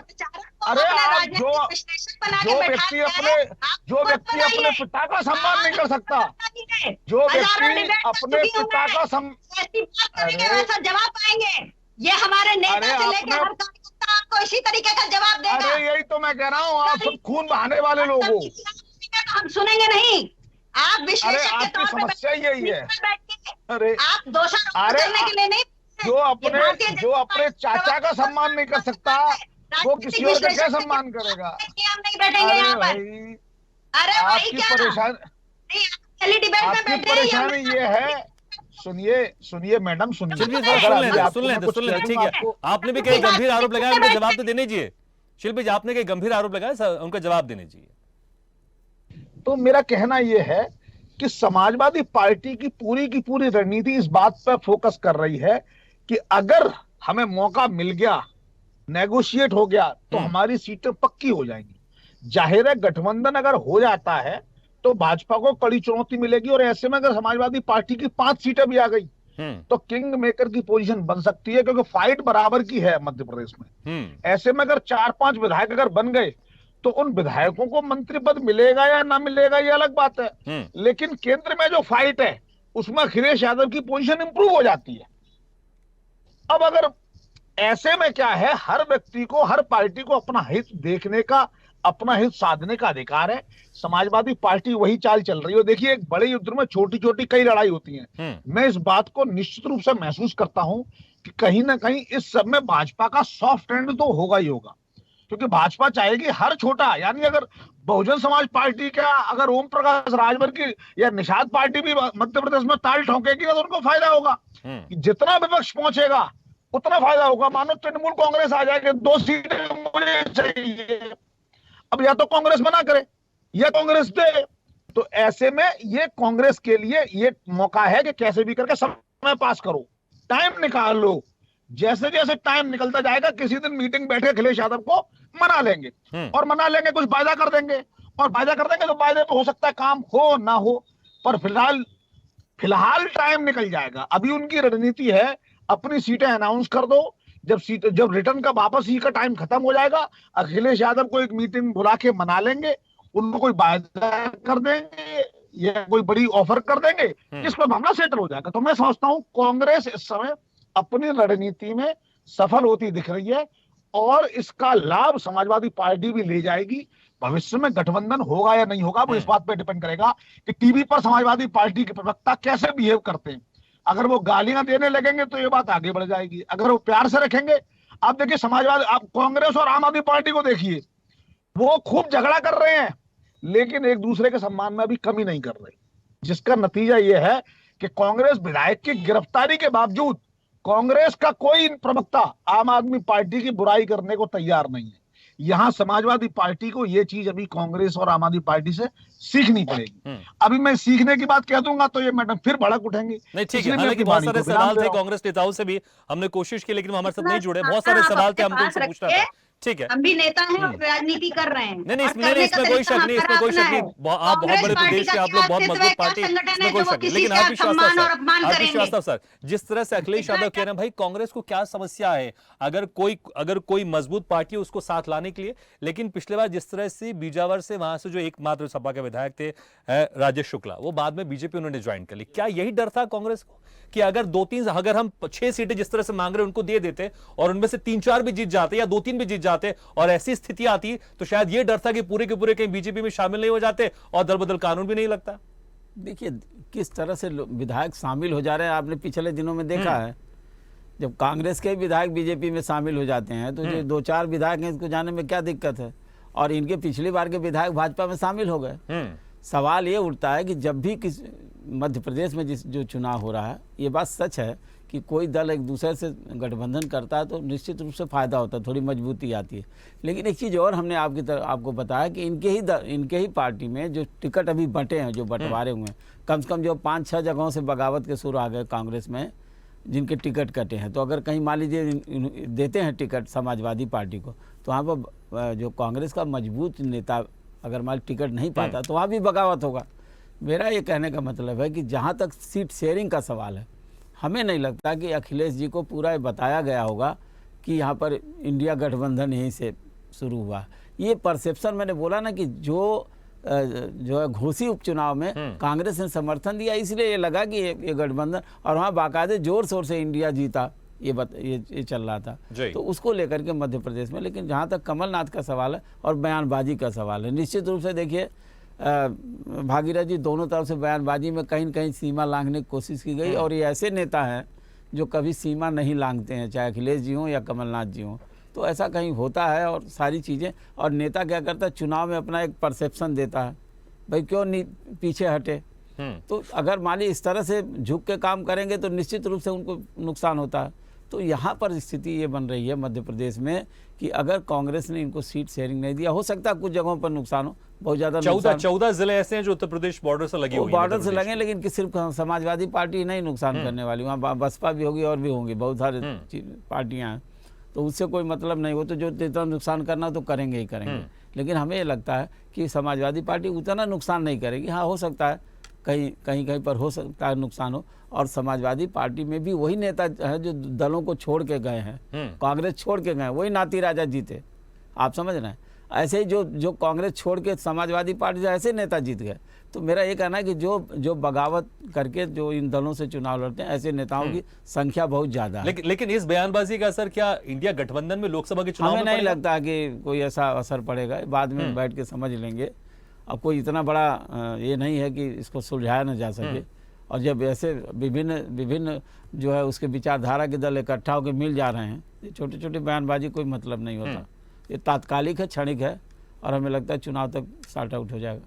अरे आप जो व्यक्ति अपने पिता का सम्मान नहीं कर सकता, जो व्यक्ति अपने पिता का जवाब पाएंगे, ये हमारे नेता से लेकर हर कार्यकर्ता आपको इसी तरीके का जवाब देगा। अरे यही तो मैं कह रहा हूँ, आप सब खून बहाने वाले लोग हो। हम सुनेंगे नहीं। आप विश्लेषक के तौर पे समस्या यही है। अरे आप दोषारोपण करने के लिए नहीं, जो अपने चाचा का सम्मान नहीं कर सकता, वो किसी और का क्या सम्मान करेगा? हम नहीं बैठेंगे यहाँ पर। अरे भाई क्या आपकी परेशानी ये है। सुनिए मैडम, सुन लें, ठीक है। आपने भी कई गंभीर आरोप लगाए, उनका जवाब तो देने चाहिए। शिल्पी जी, आपने कई गंभीर आरोप लगाए, उनका जवाब देने चाहिए। तो मेरा कहना यह है कि समाजवादी पार्टी की पूरी रणनीति इस बात पर फोकस कर रही है कि अगर हमें मौका मिल गया, नेगोशिएट हो गया, तो हमारी सीटें पक्की हो जाएंगी। जाहिर है गठबंधन अगर हो जाता है तो भाजपा को कड़ी चुनौती मिलेगी, और ऐसे में अगर समाजवादी पार्टी की 5 सीटें भी आ गई तो किंग मेकर की पोजीशन बन सकती है, क्योंकि फाइट बराबर की है मध्य प्रदेश में। ऐसे में अगर 4-5 विधायक अगर बन गए तो उन विधायकों को मंत्री पद मिलेगा या ना मिलेगा ये अलग बात है, लेकिन केंद्र में जो फाइट है उसमें अखिलेश यादव की पोजीशन इंप्रूव हो जाती है। अब अगर ऐसे में क्या है, हर व्यक्ति को, हर पार्टी को अपना हित देखने का, अपना हित साधने का अधिकार है। समाजवादी पार्टी वही चाल चल रही है। देखिए, एक बड़े युद्ध में छोटी छोटी कई लड़ाई होती हैं। मैं इस बात को निश्चित रूप से महसूस करता हूं कि कहीं ना कहीं इस सब में भाजपा का सॉफ्ट एंड तो होगा ही होगा, क्योंकि भाजपा चाहेगी हर छोटा, यानी अगर बहुजन समाज पार्टी का, अगर ओम प्रकाश राजभर की या निषाद पार्टी भी मध्य प्रदेश में ताल ठोकेगी तो उनको फायदा होगा। जितना विपक्ष पहुंचेगा उतना फायदा होगा। मानो तृणमूल कांग्रेस आ जाएगी, 2 सीटें मुझे चाहिए, अब या तो कांग्रेस मना करे या कांग्रेस दे, तो ऐसे में ये कांग्रेस के लिए ये मौका है कि कैसे भी करके समय पास करो, टाइम निकाल लो। जैसे जैसे टाइम निकलता जाएगा, किसी दिन मीटिंग बैठे अखिलेश यादव को मना लेंगे, और मना लेंगे, कुछ वायदा कर देंगे, और वायदा कर देंगे तो वायदे पे हो सकता है काम हो ना हो, पर फिलहाल टाइम निकल जाएगा। अभी उनकी रणनीति है अपनी सीटें अनाउंस कर दो, जब रिटर्न का वापसी का टाइम खत्म हो जाएगा, अखिलेश यादव को एक मीटिंग बुला के मना लेंगे, उनको कोई वायदा कर देंगे या कोई बड़ी ऑफर कर देंगे, इस पर मामला सेटल हो जाएगा। तो मैं समझता हूं कांग्रेस इस समय अपनी रणनीति में सफल होती दिख रही है, और इसका लाभ समाजवादी पार्टी भी ले जाएगी। भविष्य में गठबंधन होगा या नहीं होगा वो इस बात पे डिपेंड करेगा कि टीवी पर समाजवादी पार्टी के प्रवक्ता कैसे बिहेव करते हैं। अगर वो गालियां देने लगेंगे तो ये बात आगे बढ़ जाएगी, अगर वो प्यार से रखेंगे। आप देखिए समाजवादी, आप कांग्रेस और आम आदमी पार्टी को देखिए, वो खूब झगड़ा कर रहे हैं लेकिन एक दूसरे के सम्मान में अभी कमी नहीं कर रहे, जिसका नतीजा ये है कि कांग्रेस विधायक की गिरफ्तारी के बावजूद कांग्रेस का कोई प्रवक्ता आम आदमी पार्टी की बुराई करने को तैयार नहीं है। यहाँ समाजवादी पार्टी को ये चीज अभी कांग्रेस और आम आदमी पार्टी से सीखनी पड़ेगी। अभी मैं सीखने की बात कह दूंगा तो ये मैडम फिर भड़क उठेंगे। नहीं, ठीक है, हालांकि बहुत सारे सवाल थे कांग्रेस नेताओं से भी हमने कोशिश की, लेकिन वो हमारे साथ नहीं जुड़े। बहुत सारे सवाल थे, हमको उनसे पूछना था। ठीक है, हम भी नेता हैं और राजनीति कर रहे हैं। नहीं, इसमें कोई शक नहीं, इसमें कोई शक नहीं। आप बहुत बड़े प्रदेश के, आप लोग बहुत मजबूत पार्टी, इसमें कोई शक नहीं। लेकिन हरप्रीत श्रीवास्तव सर, जिस तरह से अखिलेश यादव कह रहे हैं, भाई कांग्रेस को क्या समस्या है अगर कोई मजबूत पार्टी है उसको साथ लाने के लिए, लेकिन पिछले बार जिस तरह से बीजावर से वहां से जो एकमात्र सपा के विधायक थे राजेश शुक्ला, वो बाद में बीजेपी उन्होंने ज्वाइन कर ली। क्या यही डर था कांग्रेस को कि अगर हम 6 सीटें जिस तरह से मांग रहे उनको दे देते और उनमें से 3-4 भी जीत जाते या 2-3 भी जीत जाते और ऐसी स्थिति आती, तो शायद ये डर था कि पूरे के पूरे कहीं बीजेपी में शामिल नहीं हो जाते और दल बदल कानून भी नहीं लगता। देखिए किस तरह से विधायक शामिल हो जा रहे हैं, आपने पिछले दिनों में देखा है। जब कांग्रेस के विधायक बीजेपी में शामिल हो जाते हैं तो जो 2-4 विधायक हैं, इसको जाने में क्या दिक्कत है। और इनके पिछली बार के विधायक भाजपा में शामिल हो गए। सवाल ये उठता है कि जब भी किस मध्य प्रदेश में जो चुनाव हो रहा है, ये बात सच है कि कोई दल एक दूसरे से गठबंधन करता है तो निश्चित रूप से फायदा होता है, थोड़ी मजबूती आती है। लेकिन एक चीज़ और हमने आपको बताया कि इनके ही पार्टी में जो टिकट अभी बंटे हैं, जो बंटवारे हुए हैं, कम से कम जो 5-6 जगहों से बगावत के सुर आ गए कांग्रेस में, जिनके टिकट कटे हैं। तो अगर कहीं मान लीजिए देते हैं टिकट समाजवादी पार्टी को, तो वहाँ पर जो कांग्रेस का मजबूत नेता अगर मान टिकट नहीं पाता तो वहाँ भी बगावत होगा। मेरा ये कहने का मतलब है कि जहाँ तक सीट शेयरिंग का सवाल है, हमें नहीं लगता कि अखिलेश जी को पूरा बताया गया होगा कि यहाँ पर इंडिया गठबंधन यहीं से शुरू हुआ। ये परसेप्शन मैंने बोला ना कि जो है घोसी उपचुनाव में कांग्रेस ने समर्थन दिया, इसलिए ये लगा कि ये गठबंधन, और वहाँ बाकायदे जोर शोर से इंडिया जीता, ये चल रहा था। तो उसको लेकर के मध्य प्रदेश में। लेकिन जहाँ तक कमलनाथ का सवाल है और बयानबाजी का सवाल है, निश्चित रूप से देखिए भागीरथ जी, दोनों तरफ से बयानबाजी में कहीं न कहीं सीमा लांघने की कोशिश की गई। और ये ऐसे नेता हैं जो कभी सीमा नहीं लांघते हैं, चाहे अखिलेश जी हों या कमलनाथ जी हों। तो ऐसा कहीं होता है और सारी चीज़ें। और नेता क्या करता है, चुनाव में अपना एक परसेप्शन देता है, भाई क्यों नहीं पीछे हटे। तो अगर मान लीजिए इस तरह से झुक के काम करेंगे तो निश्चित रूप से उनको नुकसान होता है। तो यहाँ पर स्थिति ये बन रही है मध्य प्रदेश में कि अगर कांग्रेस ने इनको सीट शेयरिंग नहीं दिया, हो सकता है कुछ जगहों पर नुकसान हो, बहुत ज्यादा। 14 जिले ऐसे हैं जो उत्तर प्रदेश बॉर्डर से लगे हुए हैं, बॉर्डर से लगे, लेकिन कि सिर्फ समाजवादी पार्टी नहीं नुकसान करने वाली, वहाँ बसपा भी होगी और भी होंगी, बहुत सारे पार्टियां हैं। तो उससे कोई मतलब नहीं, वो तो जो जितना नुकसान करना तो करेंगे ही करेंगे। लेकिन हमें ये लगता है कि समाजवादी पार्टी उतना नुकसान नहीं करेगी। हाँ, हो सकता है कहीं पर हो सकता है नुकसान हो। और समाजवादी पार्टी में भी वही नेता है जो दलों को छोड़ के गए हैं, कांग्रेस छोड़ के गए, वही नाती राजा जीते। आप समझ रहे हैं। ऐसे ही जो कांग्रेस छोड़ के समाजवादी पार्टी से ऐसे नेता जीत गए। तो मेरा ये कहना है कि जो बगावत करके जो इन दलों से चुनाव लड़ते हैं, ऐसे नेताओं की संख्या बहुत ज्यादा है। लेकिन इस बयानबाजी का असर क्या इंडिया गठबंधन में लोकसभा के चुनाव में हमें नहीं लगता कि कोई ऐसा असर पड़ेगा। बाद में बैठ के समझ लेंगे। अब कोई इतना बड़ा ये नहीं है कि इसको सुलझाया न जा सके। और जब ऐसे विभिन्न जो है उसके विचारधारा के दल इकट्ठा होकर मिल जा रहे हैं, छोटे छोटे बयानबाजी कोई मतलब नहीं होता। ये तात्कालिक है, क्षणिक है, और हमें लगता है चुनाव तक सॉर्ट आउट हो जाएगा।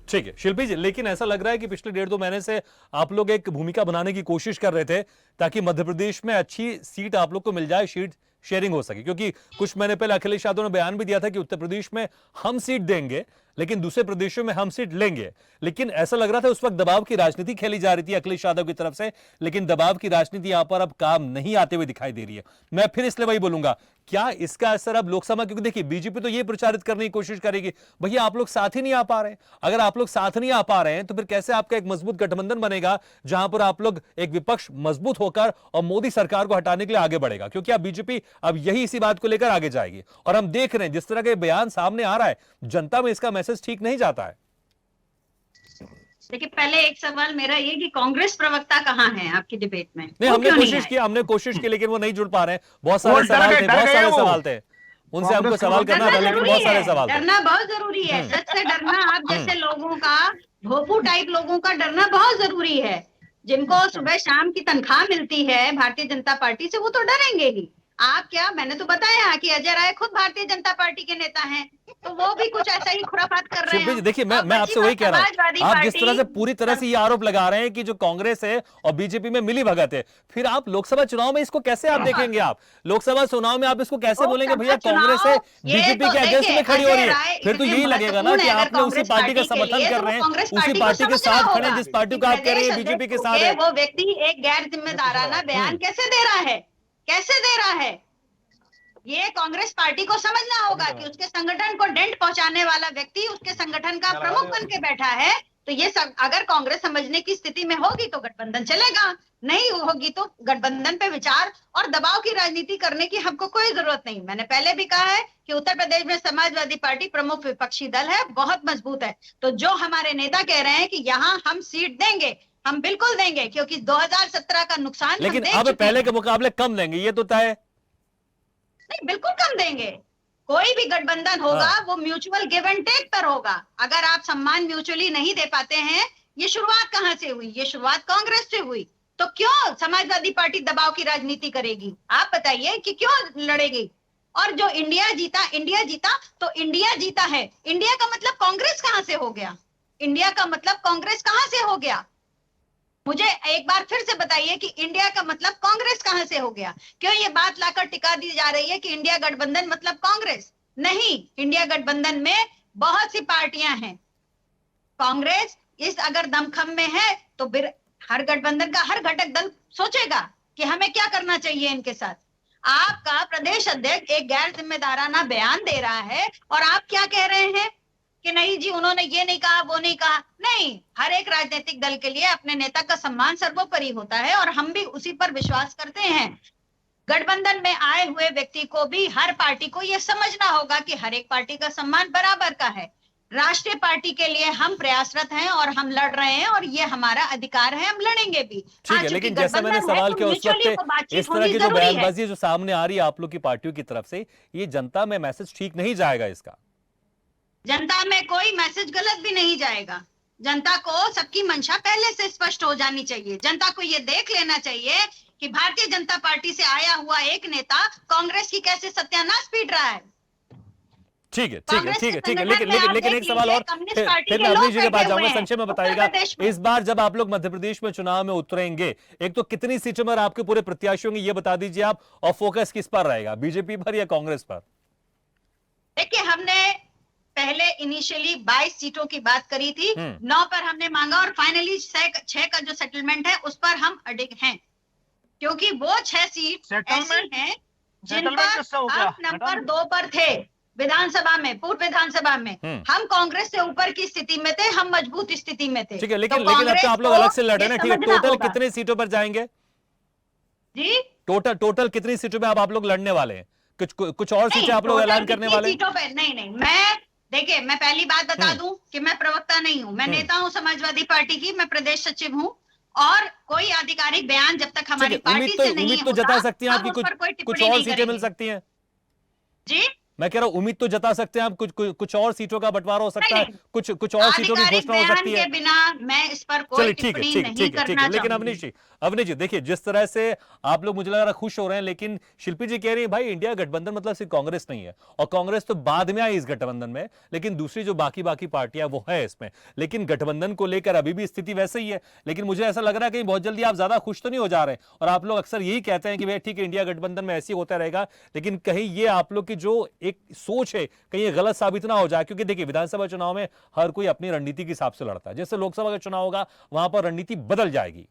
ठीक है शिल्पी जी, लेकिन ऐसा लग रहा है कि पिछले 1.5-2 महीने से आप लोग एक भूमिका बनाने की कोशिश कर रहे थे ताकि मध्य प्रदेश में अच्छी सीट आप लोग को मिल जाए, सीट शेयरिंग हो सके। क्योंकि कुछ महीने पहले अखिलेश यादव ने बयान भी दिया था कि उत्तर प्रदेश में हम सीट देंगे, लेकिन दूसरे प्रदेशों में हम सीट लेंगे। लेकिन ऐसा लग रहा था उस वक्त दबाव की राजनीति खेली जा रही थी अखिलेश यादव की तरफ से, लेकिन दबाव की राजनीति यहां पर अब काम नहीं आते हुए दिखाई दे रही है। मैं फिर इसलिए वही बोलूंगा, क्या इसका असर अब लोकसभा, क्योंकि देखिए बीजेपी तो ये प्रचारित करने की कोशिश करेगी भैया आप लोग साथ ही नहीं आ पा रहे हैं। अगर आप लोग साथ नहीं आ पा रहे हैं तो फिर कैसे आपका एक मजबूत गठबंधन बनेगा जहां पर आप लोग एक विपक्ष मजबूत होकर और मोदी सरकार को हटाने के लिए आगे बढ़ेगा। क्योंकि अब बीजेपी अब यही इसी बात को लेकर आगे जाएगी। और हम देख रहे हैं जिस तरह के बयान सामने आ रहा है, जनता में इसका मैसेज ठीक नहीं जाता है। देखिए, पहले एक सवाल मेरा ये कि कांग्रेस प्रवक्ता कहाँ हैं आपकी डिबेट में? नहीं, हमने कोशिश की लेकिन वो नहीं जुड़ पा रहे हैं। बहुत सारे सवाल थे उनसे हमको सवाल करना था, लेकिन बहुत सारे सवाल। डरना बहुत जरूरी है, सच से डरना। आप जैसे लोगों का, भोपू टाइप लोगों का डरना बहुत जरूरी है। जिनको सुबह शाम की तनख्वाह मिलती है भारतीय जनता पार्टी से, वो तो डरेंगे ही। आप क्या, मैंने तो बताया कि अजय राय खुद भारतीय जनता पार्टी के नेता हैं, तो वो भी कुछ ऐसा ही खुराफात कर रहे हैं। देखिए, मैं आपसे वही कह रहा हूँ, आप जिस तरह से पूरी तरह से ये आरोप लगा रहे हैं कि जो कांग्रेस है और बीजेपी में मिली भगत है, फिर आप लोकसभा चुनाव में इसको कैसे आप देखेंगे? आप लोकसभा चुनाव में आप इसको कैसे बोलेंगे भैया कांग्रेस है बीजेपी के अगेंस्ट में खड़ी हो रही है? फिर तो यही लगेगा ना कि आपने उसी पार्टी का समर्थन कर रहे हैं, उसी पार्टी के साथ खड़े जिस पार्टी को आप कह रहे हैं बीजेपी के साथ है। वो व्यक्ति एक गैर जिम्मेदाराना बयान कैसे दे रहा है, कैसे दे रहा है? ये कांग्रेस पार्टी को समझना होगा कि उसके संगठन को डेंट पहुंचाने वाला व्यक्ति उसके संगठन का प्रमुख बन के बैठा है। तो ये अगर कांग्रेस समझने की स्थिति में होगी तो गठबंधन चलेगा, नहीं होगी तो गठबंधन पे विचार और दबाव की राजनीति करने की हमको कोई जरूरत नहीं। मैंने पहले भी कहा है कि उत्तर प्रदेश में समाजवादी पार्टी प्रमुख विपक्षी दल है, बहुत मजबूत है। तो जो हमारे नेता कह रहे हैं कि यहाँ हम सीट देंगे, हम बिल्कुल देंगे, क्योंकि 2017 का नुकसान, लेकिन अब पहले के मुकाबले कम देंगे, ये तो तय है। नहीं, बिल्कुल कम देंगे। कोई भी गठबंधन होगा वो म्यूचुअल गिव एंड टेक पर होगा। अगर आप सम्मान म्यूचुअली नहीं दे पाते हैं ये शुरुआत कहां से हुई? ये शुरुआत कांग्रेस से हुई। तो क्यों समाजवादी पार्टी दबाव की राजनीति करेगी? आप बताइए कि क्यों लड़ेगी? और जो इंडिया जीता तो इंडिया जीता है। इंडिया का मतलब कांग्रेस कहां से हो गया? इंडिया का मतलब कांग्रेस कहां से हो गया? मुझे एक बार फिर से बताइए कि इंडिया का मतलब कांग्रेस कहां से हो गया? क्यों ये बात लाकर टिका दी जा रही है कि इंडिया गठबंधन मतलब कांग्रेस? नहीं, इंडिया गठबंधन में बहुत सी पार्टियां हैं। कांग्रेस इस अगर दमखम में है तो फिर हर गठबंधन का हर घटक दल सोचेगा कि हमें क्या करना चाहिए इनके साथ। आपका प्रदेश अध्यक्ष एक गैर जिम्मेदाराना बयान दे रहा है और आप क्या कह रहे हैं कि नहीं जी उन्होंने ये नहीं कहा, वो नहीं कहा। नहीं, हर एक राजनीतिक दल के लिए अपने नेता का सम्मान सर्वोपरि होता है और हम भी उसी पर विश्वास करते हैं। गठबंधन में आए हुए व्यक्ति को भी, हर पार्टी को यह समझना होगा कि हर एक पार्टी का सम्मान बराबर का है। राष्ट्रीय पार्टी के लिए हम प्रयासरत हैं और हम लड़ रहे हैं और ये हमारा अधिकार है, हम लड़ेंगे भी। ठीक है, लेकिन जैसा मैंने सवाल किया उस वक्त, इस तरह की जो बयानबाजी जो सामने आ रही है आप लोग की पार्टियों की तरफ से, ये जनता में मैसेज ठीक नहीं जाएगा इसका? जनता में कोई मैसेज गलत भी नहीं जाएगा। जनता को सबकी मंशा पहले से स्पष्ट हो जानी चाहिए। जनता को ये देख लेना चाहिए कि भारतीय जनता पार्टी से आया हुआ एक नेता कांग्रेस की कैसे सत्यानाश पीट रहा है। ठीक है, लेकिन एक सवाल और, फिर मैं अवनीश जी के पास जाऊंगा। संक्षेप में बताइएगा, इस बार जब आप लोग मध्य प्रदेश में चुनाव में उतरेंगे, एक तो कितनी सीटों पर आपके पूरे प्रत्याशी होंगे ये बता दीजिए आप, और फोकस किस पर रहेगा, बीजेपी पर या कांग्रेस पर? देखिए, हमने पहले इनिशियली 22 सीटों की बात करी थी, 9 पर हमने मांगा और फाइनली 6 का जो सेटलमेंट है उस पर हम अडिग हैं, क्योंकि वो 6 सीट ऐसी हैं जिन पर आप नंबर 2 पर थे विधानसभा में, पूर्व विधानसभा में। हम कांग्रेस से ऊपर की स्थिति में थे, हम मजबूत स्थिति में थे। ठीक है, लेकिन अब तो आप लोग अलग से लड़ रहे हैं ना। ठीक है, टोटल कितनी सीटों पर जाएंगे जी? टोटल कितनी सीटों पे आप लोग लड़ने वाले हैं? कुछ और सीटें आप लोग ऐलान करने वाले हैं? सीटों पे नहीं, मैं देखिए, मैं पहली बात बता दूं कि मैं प्रवक्ता नहीं हूं, मैं नेता हूं समाजवादी पार्टी की, मैं प्रदेश सचिव हूं और कोई आधिकारिक बयान जब तक हमारी पार्टी से नहीं उम्मीद तो जता सकती हैं आप कि कुछ और सीटें मिल सकती हैं जी। मैं कह रहा हूं उम्मीद तो जता सकते हैं आप कुछ और सीटों का बंटवारा हो सकता है, कुछ और सीटों की घोषणा हो सकती है। के बिना मैं इस पर कोई टिप्पणी नहीं करना चाहूंगी। लेकिन अवनीश जी देखिए, जिस तरह से आप लोग मुझे लग रहा है खुश हो रहे हैं, लेकिन शिल्पी जी कह रही है भाई इंडिया गठबंधन मतलब सिर्फ कांग्रेस नहीं है, और कांग्रेस तो बाद में आई इस गठबंधन में, लेकिन दूसरी जो बाकी पार्टियां वो है इसमें, लेकिन गठबंधन को लेकर अभी भी स्थिति वैसे ही है। लेकिन मुझे ऐसा लग रहा है कि बहुत जल्दी आप ज्यादा खुश तो नहीं हो जा रहे, और आप लोग अक्सर यही कहते हैं कि भाई ठीक है इंडिया गठबंधन में ऐसे ही होता रहेगा, लेकिन कहीं ये आप लोग की जो एक सोच है कहीं ये गलत साबित ना हो जाए। क्योंकि देखिए, विधानसभा चुनाव में हर कोई अपनी रणनीति के हिसाब से लड़ता है, जैसे लोकसभा का चुनाव होगा वहां पर रणनीति बदल जाएगी।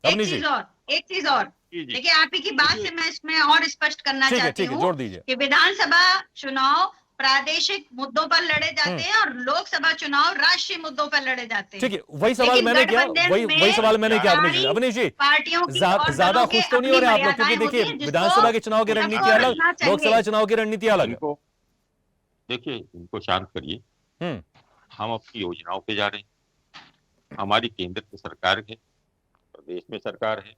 एक चीज और देखिए, आप ही की बात से मैं इसमें और स्पष्ट करना चाहती हूँ कि विधानसभा चुनाव प्रादेशिक मुद्दों पर लड़े जाते हैं और लोकसभा चुनाव राष्ट्रीय मुद्दों पर लड़े जाते हैं। ठीक है, वही सवाल मैंने किया, वही सवाल मैंने किया। अवनीश जी, ज्यादा खुश तो नहीं हो रहे आप लोग? क्योंकि देखिए, विधानसभा के चुनाव की रणनीति अलग, लोकसभा चुनाव की रणनीति अलग। देखिए, इनको शांत करिए। हम अपनी योजनाओं पे जा रहे हैं। हमारी केंद्र की सरकार है, प्रदेश में सरकार है,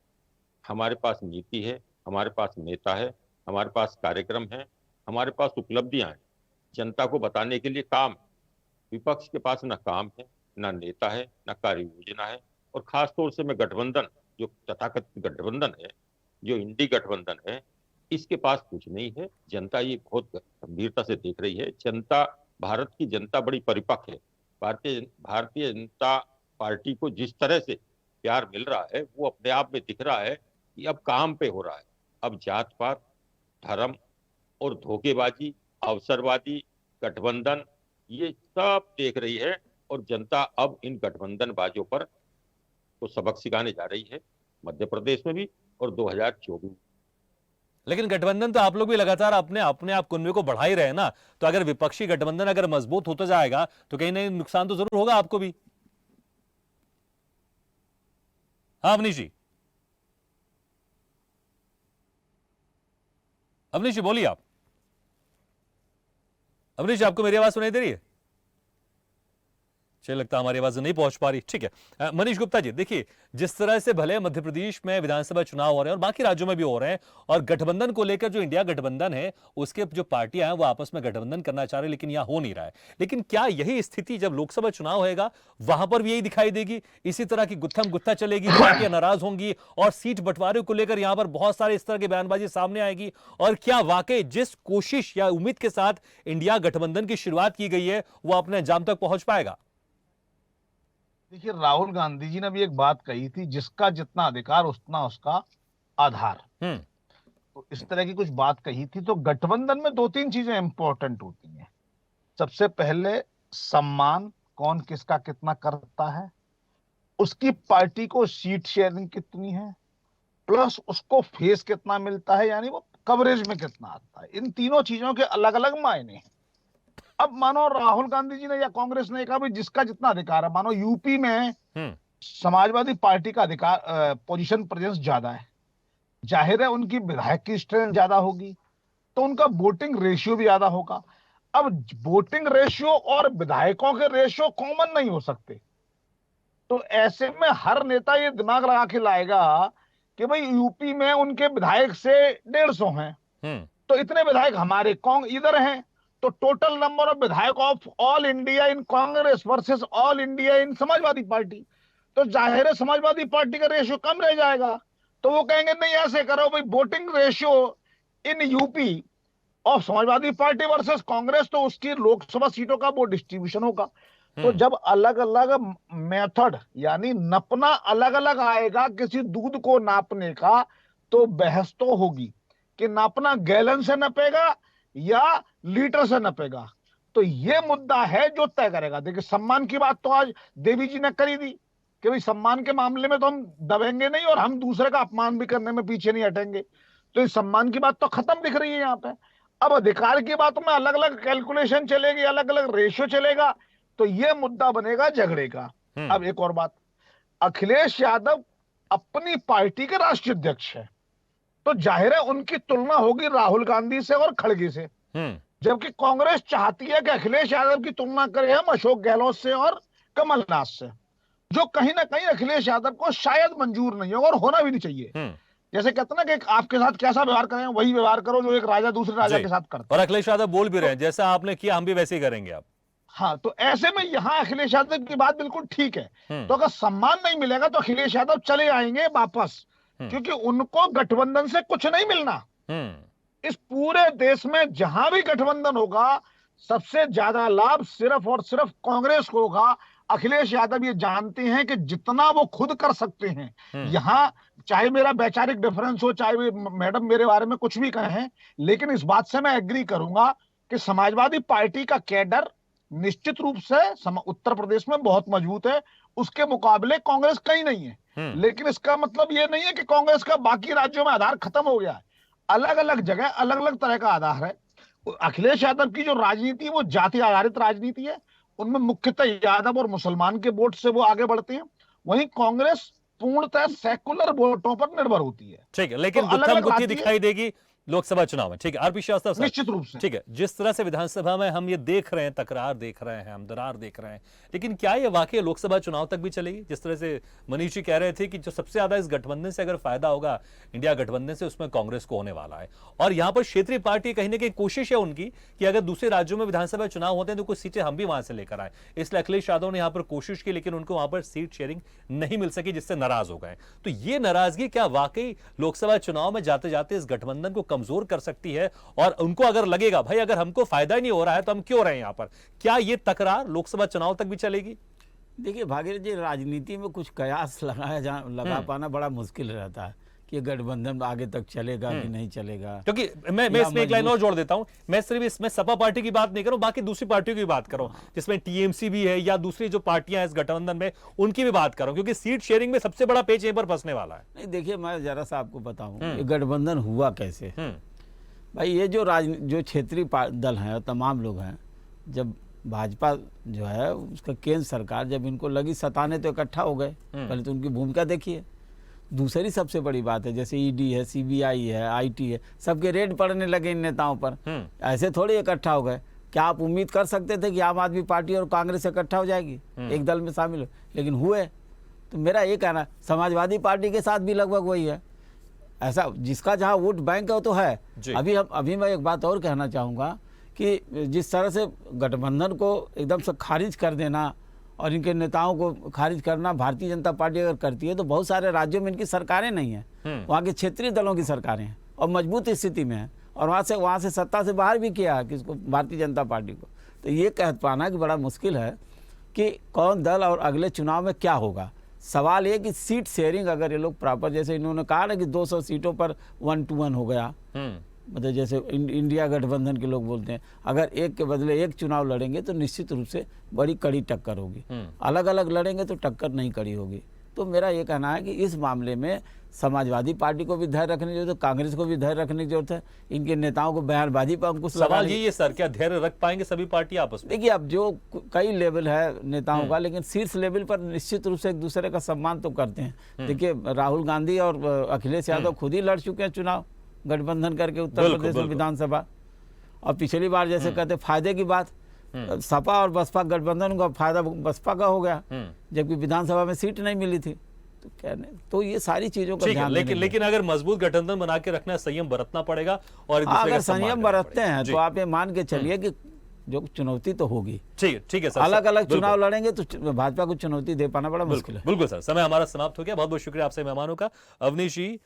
हमारे पास नीति है, हमारे पास नेता है, हमारे पास कार्यक्रम है, हमारे पास उपलब्धियां हैं, जनता को बताने के लिए काम है। विपक्ष के पास ना काम है, ना नेता है, ना कार्य योजना है, और खास तौर से मैं गठबंधन, जो तथाकथित गठबंधन है, जो इंडी गठबंधन है, इसके पास कुछ नहीं है। जनता ये बहुत गंभीरता से देख रही है। जनता, भारत की जनता बड़ी परिपक्व है। भारतीय जनता पार्टी को जिस तरह से प्यार मिल रहा है वो अपने आप में दिख रहा है कि अब काम पे हो रहा है। अब जात पात, धर्म और धोखेबाजी, अवसरवादी गठबंधन, ये सब देख रही है, और जनता अब इन गठबंधन बाजों पर तो सबक सिखाने जा रही है, मध्य प्रदेश में भी और 2024। लेकिन गठबंधन तो आप लोग भी लगातार अपने आप कुनबे को बढ़ा ही रहे ना, तो अगर विपक्षी गठबंधन अगर मजबूत होता जाएगा तो कहीं ना कहीं नुकसान तो जरूर होगा आपको भी। हाँ अवनीश जी बोलिए आप। अवनीश, आपको मेरी आवाज सुनाई दे रही है? मुझे लगता है हमारी आवाज नहीं पहुंच पा रही। ठीक है, मनीष गुप्ता जी, देखिए जिस तरह से भले मध्य प्रदेश में विधानसभा चुनाव हो रहे हैं और बाकी राज्यों में भी हो रहे हैं, और गठबंधन को लेकर जो इंडिया गठबंधन है उसके जो पार्टियां हैं वो आपस में गठबंधन करना चाह रहे हैं, लेकिन यहां हो नहीं रहा है। लेकिन क्या यही स्थिति जब लोकसभा चुनाव होगा वहां पर भी यही दिखाई देगी? इसी तरह की गुत्थम गुत्था चलेगी, पार्टियां नाराज होंगी और सीट बंटवारे को लेकर यहां पर बहुत सारे इस तरह की बयानबाजी सामने आएगी? और क्या वाकई जिस कोशिश या उम्मीद के साथ इंडिया गठबंधन की शुरुआत की गई है वो अपने अंजाम तक पहुंच पाएगा? देखिए, राहुल गांधी जी ने भी एक बात कही थी, जिसका जितना अधिकार उतना उसका आधार। तो इस तरह की कुछ बात कही थी। तो गठबंधन में 2-3 चीजें इंपॉर्टेंट होती हैं। सबसे पहले सम्मान, कौन किसका कितना करता है, उसकी पार्टी को सीट शेयरिंग कितनी है, प्लस उसको फेस कितना मिलता है, यानी वो कवरेज में कितना आता है। इन तीनों चीजों के अलग अलग मायने हैं। अब मानो राहुल गांधी जी ने या कांग्रेस ने कहा भी जिसका जितना अधिकार है, मानो यूपी में समाजवादी पार्टी का अधिकार पोजीशन प्रेजेंस ज्यादा है, जाहिर है उनकी विधायक की स्ट्रेंथ ज्यादा होगी, तो उनका वोटिंग रेशियो भी ज्यादा होगा। अब वोटिंग रेशियो और विधायकों के रेशियो कॉमन नहीं हो सकते, तो ऐसे में हर नेता ये दिमाग लगा के लाएगा कि भाई यूपी में उनके विधायक से 150 हैं, तो इतने विधायक हमारे इधर हैं, तो टोटल नंबर ऑफ विधायक of all India in Congress versus all India in Samajwadi party, तो जाहिर है समाजवादी पार्टी का रेशियो कम रह जाएगा। तो वो कहेंगे नहीं ऐसे करो भाई, voting ratio in UP of Samajwadi party versus Congress, तो उसकी लोकसभा सीटों का वो डिस्ट्रीब्यूशन होगा। तो जब अलग अलग मेथड यानी नपना अलग अलग आएगा किसी दूध को नापने का, तो बहस तो होगी कि नापना गैलन से नपेगा या लीटर से नपेगा। तो ये मुद्दा है जो तय करेगा। देखिए, सम्मान की बात तो आज देवी जी ने करी दी कि भाई सम्मान के मामले में तो हम दबेंगे नहीं और हम दूसरे का अपमान भी करने में पीछे नहीं हटेंगे। तो इस सम्मान की बात तो खत्म दिख रही है यहाँ पे। अब अधिकार की बातों में अलग अलग कैलकुलेशन चलेगी, अलग अलग रेशियो चलेगा, तो ये मुद्दा बनेगा झगड़े का। अब एक और बात, अखिलेश यादव अपनी पार्टी के राष्ट्रीय अध्यक्ष है, तो जाहिर है उनकी तुलना होगी राहुल गांधी से और खड़गे से, जबकि कांग्रेस चाहती है कि अखिलेश यादव की तुलना करें हम अशोक गहलोत से और कमलनाथ से, जो कहीं ना कहीं अखिलेश यादव को शायद मंजूर नहीं होगा और होना भी नहीं चाहिए। जैसे कहते ना कि आपके साथ कैसा व्यवहार करें वही व्यवहार करो जो एक राजा दूसरे राजा के साथ करता है। और अखिलेश यादव बोल भी रहे हैं जैसा आपने किया हम भी वैसे ही करेंगे आप। हाँ, तो ऐसे में यहाँ अखिलेश यादव की बात बिल्कुल ठीक है। तो अगर सम्मान नहीं मिलेगा तो अखिलेश यादव चले आएंगे वापस, क्योंकि उनको गठबंधन से कुछ नहीं मिलना। इस पूरे देश में जहां भी गठबंधन होगा सबसे ज्यादा लाभ सिर्फ और सिर्फ कांग्रेस को होगा। अखिलेश यादव ये जानते हैं कि जितना वो खुद कर सकते हैं, यहाँ चाहे मेरा वैचारिक डिफरेंस हो, चाहे मैडम मेरे बारे में कुछ भी कहें, लेकिन इस बात से मैं एग्री करूंगा कि समाजवादी पार्टी का कैडर निश्चित रूप से उत्तर प्रदेश में बहुत मजबूत है, उसके मुकाबले कांग्रेस कहीं नहीं है। लेकिन इसका मतलब ये नहीं है कि कांग्रेस का बाकी राज्यों में आधार खत्म हो गया है। अलग अलग जगह अलग अलग तरह का आधार है। अखिलेश यादव की जो राजनीति है वो जाति आधारित राजनीति है, उनमें मुख्यतः यादव और मुसलमान के वोट से वो आगे बढ़ते हैं। वहीं कांग्रेस पूर्णतः सेकुलर वोटों पर निर्भर होती है। ठीक है, लेकिन तो गुत्थम गुत्थी दिखाई देगी लोकसभा चुनाव में। ठीक है, आरपी श्रीवास्तव साहब, निश्चित रूप से ठीक है, जिस तरह से विधानसभा में हम ये देख रहे हैं, तकरार देख रहे हैं, हम दरार देख रहे हैं, लेकिन क्या ये वाकई लोकसभा चुनाव तक भी चलेगी? जिस तरह से मनीष जी कह रहे थे कि जो सबसे ज्यादा इस गठबंधन से अगर फायदा होगा इंडिया गठबंधन से, उसमें कांग्रेस को होने वाला है। और यहां पर क्षेत्रीय पार्टी कहीं ना कहीं कोशिश है उनकी कि अगर दूसरे राज्यों में विधानसभा चुनाव होते हैं तो कुछ सीटें हम भी वहां से लेकर आए। इसलिए अखिलेश यादव ने यहां पर कोशिश की, लेकिन उनको वहां पर सीट शेयरिंग नहीं मिल सकी, जिससे नाराज हो गए। तो ये नाराजगी क्या वाकई लोकसभा चुनाव में जाते जाते इस गठबंधन को कमजोर कर सकती है? और उनको अगर लगेगा भाई अगर हमको फायदा ही नहीं हो रहा है तो हम क्यों रहे हैं यहां पर, क्या ये तकरार लोकसभा चुनाव तक भी चलेगी? देखिए भागीरथ जी, राजनीति में कुछ कयास लगा पाना बड़ा मुश्किल रहता है कि गठबंधन आगे तक चलेगा कि नहीं चलेगा। क्योंकि मैं इसमें एक लाइन और जोड़ देता हूं, मैं सिर्फ इसमें सपा पार्टी की बात नहीं करूं, बाकी दूसरी पार्टियों की बात करूं, जिसमें टीएमसी भी है या दूसरी जो पार्टियां हैं इस गठबंधन में, उनकी भी बात करूं, क्योंकि सीट शेयरिंग में सबसे बड़ा पेच यहीं पर फंसने वाला है। नहीं, देखिए मैं जरा सा आपको बताऊं ये गठबंधन हुआ कैसे। भाई ये जो क्षेत्रीय दल हैं और तमाम लोग हैं, जब भाजपा जो है उसका केंद्र सरकार जब इनको लगी सताने तो इकट्ठा हो गए। पहले तो उनकी भूमिका देखिए। दूसरी सबसे बड़ी बात है, जैसे ईडी है, सीबीआई है, आईटी है, सबके रेड पड़ने लगे इन नेताओं पर। ऐसे थोड़े इकट्ठा हो गए। क्या आप उम्मीद कर सकते थे कि आम आदमी पार्टी और कांग्रेस इकट्ठा हो जाएगी, एक दल में शामिल हो? लेकिन हुए। तो मेरा ये कहना, समाजवादी पार्टी के साथ भी लगभग वही है। ऐसा जिसका जहाँ वोट बैंक है वो तो है। अभी मैं एक बात और कहना चाहूँगा कि जिस तरह से गठबंधन को एकदम से खारिज कर देना और इनके नेताओं को खारिज करना भारतीय जनता पार्टी अगर करती है, तो बहुत सारे राज्यों में इनकी सरकारें नहीं हैं, वहाँ के क्षेत्रीय दलों की सरकारें हैं और मजबूत स्थिति में हैं, और वहाँ से सत्ता से बाहर भी किया है किसको, भारतीय जनता पार्टी को। तो ये कह पाना कि बड़ा मुश्किल है कि कौन दल और अगले चुनाव में क्या होगा। सवाल ये कि सीट शेयरिंग अगर ये लोग प्रॉपर, जैसे इन्होंने कहा ना कि 200 सीटों पर 1-to-1 हो गया, मतलब जैसे इंडिया गठबंधन के लोग बोलते हैं, अगर एक के बदले एक चुनाव लड़ेंगे तो निश्चित रूप से बड़ी कड़ी टक्कर होगी। अलग अलग लड़ेंगे तो टक्कर नहीं कड़ी होगी। तो मेरा ये कहना है कि इस मामले में समाजवादी पार्टी को भी धैर्य रखने की जरूरत है, कांग्रेस को भी धैर्य रखने की जरूरत है, इनके नेताओं को बयानबाजी पर अंकुश सवाल ये सर, क्या धैर्य रख पाएंगे सभी पार्टी आपस में? देखिए, अब जो कई लेवल है नेताओं का, लेकिन शीर्ष लेवल पर निश्चित रूप से एक दूसरे का सम्मान तो करते हैं। देखिए, राहुल गांधी और अखिलेश यादव खुद ही लड़ चुके हैं चुनाव गठबंधन करके उत्तर प्रदेश में विधानसभा। और पिछली बार जैसे कहते फायदे की बात, सपा और बसपा गठबंधन का फायदा बसपा का हो गया, जबकि विधानसभा में सीट नहीं मिली थी। तो क्या नहीं, तो ये सारी चीजों का ध्यान लेकिन अगर मजबूत गठबंधन बना के रखना है, संयम बरतना पड़ेगा। और अगर संयम बरतते हैं तो आप ये मान के चलिए कि जो चुनौती तो होगी। ठीक है सर, अलग अलग चुनाव लड़ेंगे तो भाजपा को चुनौती दे पाना बड़ा मुश्किल है। बिल्कुल सर, समय हमारा समाप्त हो गया। बहुत बहुत शुक्रिया आपसे मेहमानों का, अवनीश जी,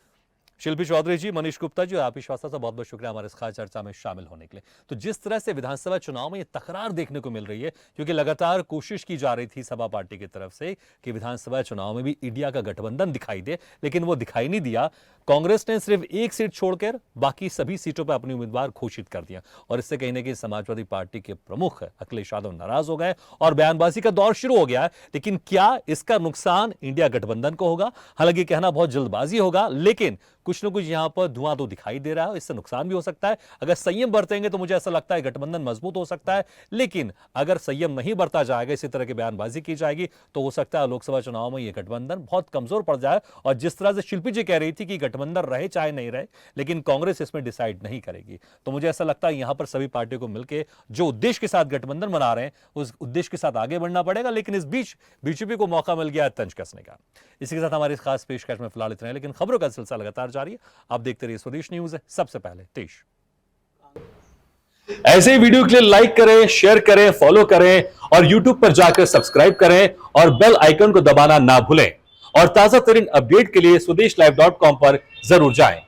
शिल्पी चौधरी जी, मनीष गुप्ता जी और आपी श्रीवास्तव का बहुत बहुत शुक्रिया हमारे इस खास चर्चा में शामिल होने के लिए। तो जिस तरह से विधानसभा चुनाव में ये तकरार देखने को मिल रही है, क्योंकि लगातार कोशिश की जा रही थी सपा पार्टी की तरफ से कि विधानसभा चुनाव में भी इंडिया का गठबंधन दिखाई दे, लेकिन वो दिखाई नहीं दिया। कांग्रेस ने सिर्फ एक सीट छोड़कर बाकी सभी सीटों पर अपनी उम्मीदवार घोषित कर दिया, और इससे कहीं ना कहीं समाजवादी पार्टी के प्रमुख अखिलेश यादव नाराज हो गए और बयानबाजी का दौर शुरू हो गया है। लेकिन क्या इसका नुकसान इंडिया गठबंधन को होगा? हालांकि कहना बहुत जल्दबाजी होगा, लेकिन कुछ न कुछ यहां पर धुआं तो दिखाई दे रहा है। इससे नुकसान भी हो सकता है। अगर संयम बरतेंगे तो मुझे ऐसा लगता है गठबंधन मजबूत हो सकता है, लेकिन अगर संयम नहीं बरता जाएगा, इसी तरह की बयानबाजी की जाएगी, तो हो सकता है लोकसभा चुनाव में यह गठबंधन बहुत कमजोर पड़ जाए। और जिस तरह से शिल्पी जी कह रही थी कि गठबंधन रहे चाहे नहीं रहे, लेकिन कांग्रेस इसमें डिसाइड नहीं करेगी, तो मुझे ऐसा लगता है यहां पर सभी पार्टियों को मिलकर जो उद्देश्य के साथ गठबंधन बना रहे हैं, उस उद्देश्य के साथ आगे बढ़ना पड़ेगा। लेकिन इस बीच बीजेपी को मौका मिल गया है तंज कसने का। इसी के साथ हमारी इस खास पेशकश में फिलहाल इतना है, लेकिन खबरों का सिलसिला लगातार जारी है। आप देखते रहिए स्वदेश न्यूज। सबसे पहले देश। ऐसे वीडियो के लिए लाइक करें, शेयर करें, फॉलो करें और YouTube पर जाकर सब्सक्राइब करें और बेल आइकन को दबाना ना भूलें। और ताजा तरीन अपडेट के लिए स्वदेशलाइव.com पर जरूर जाएं।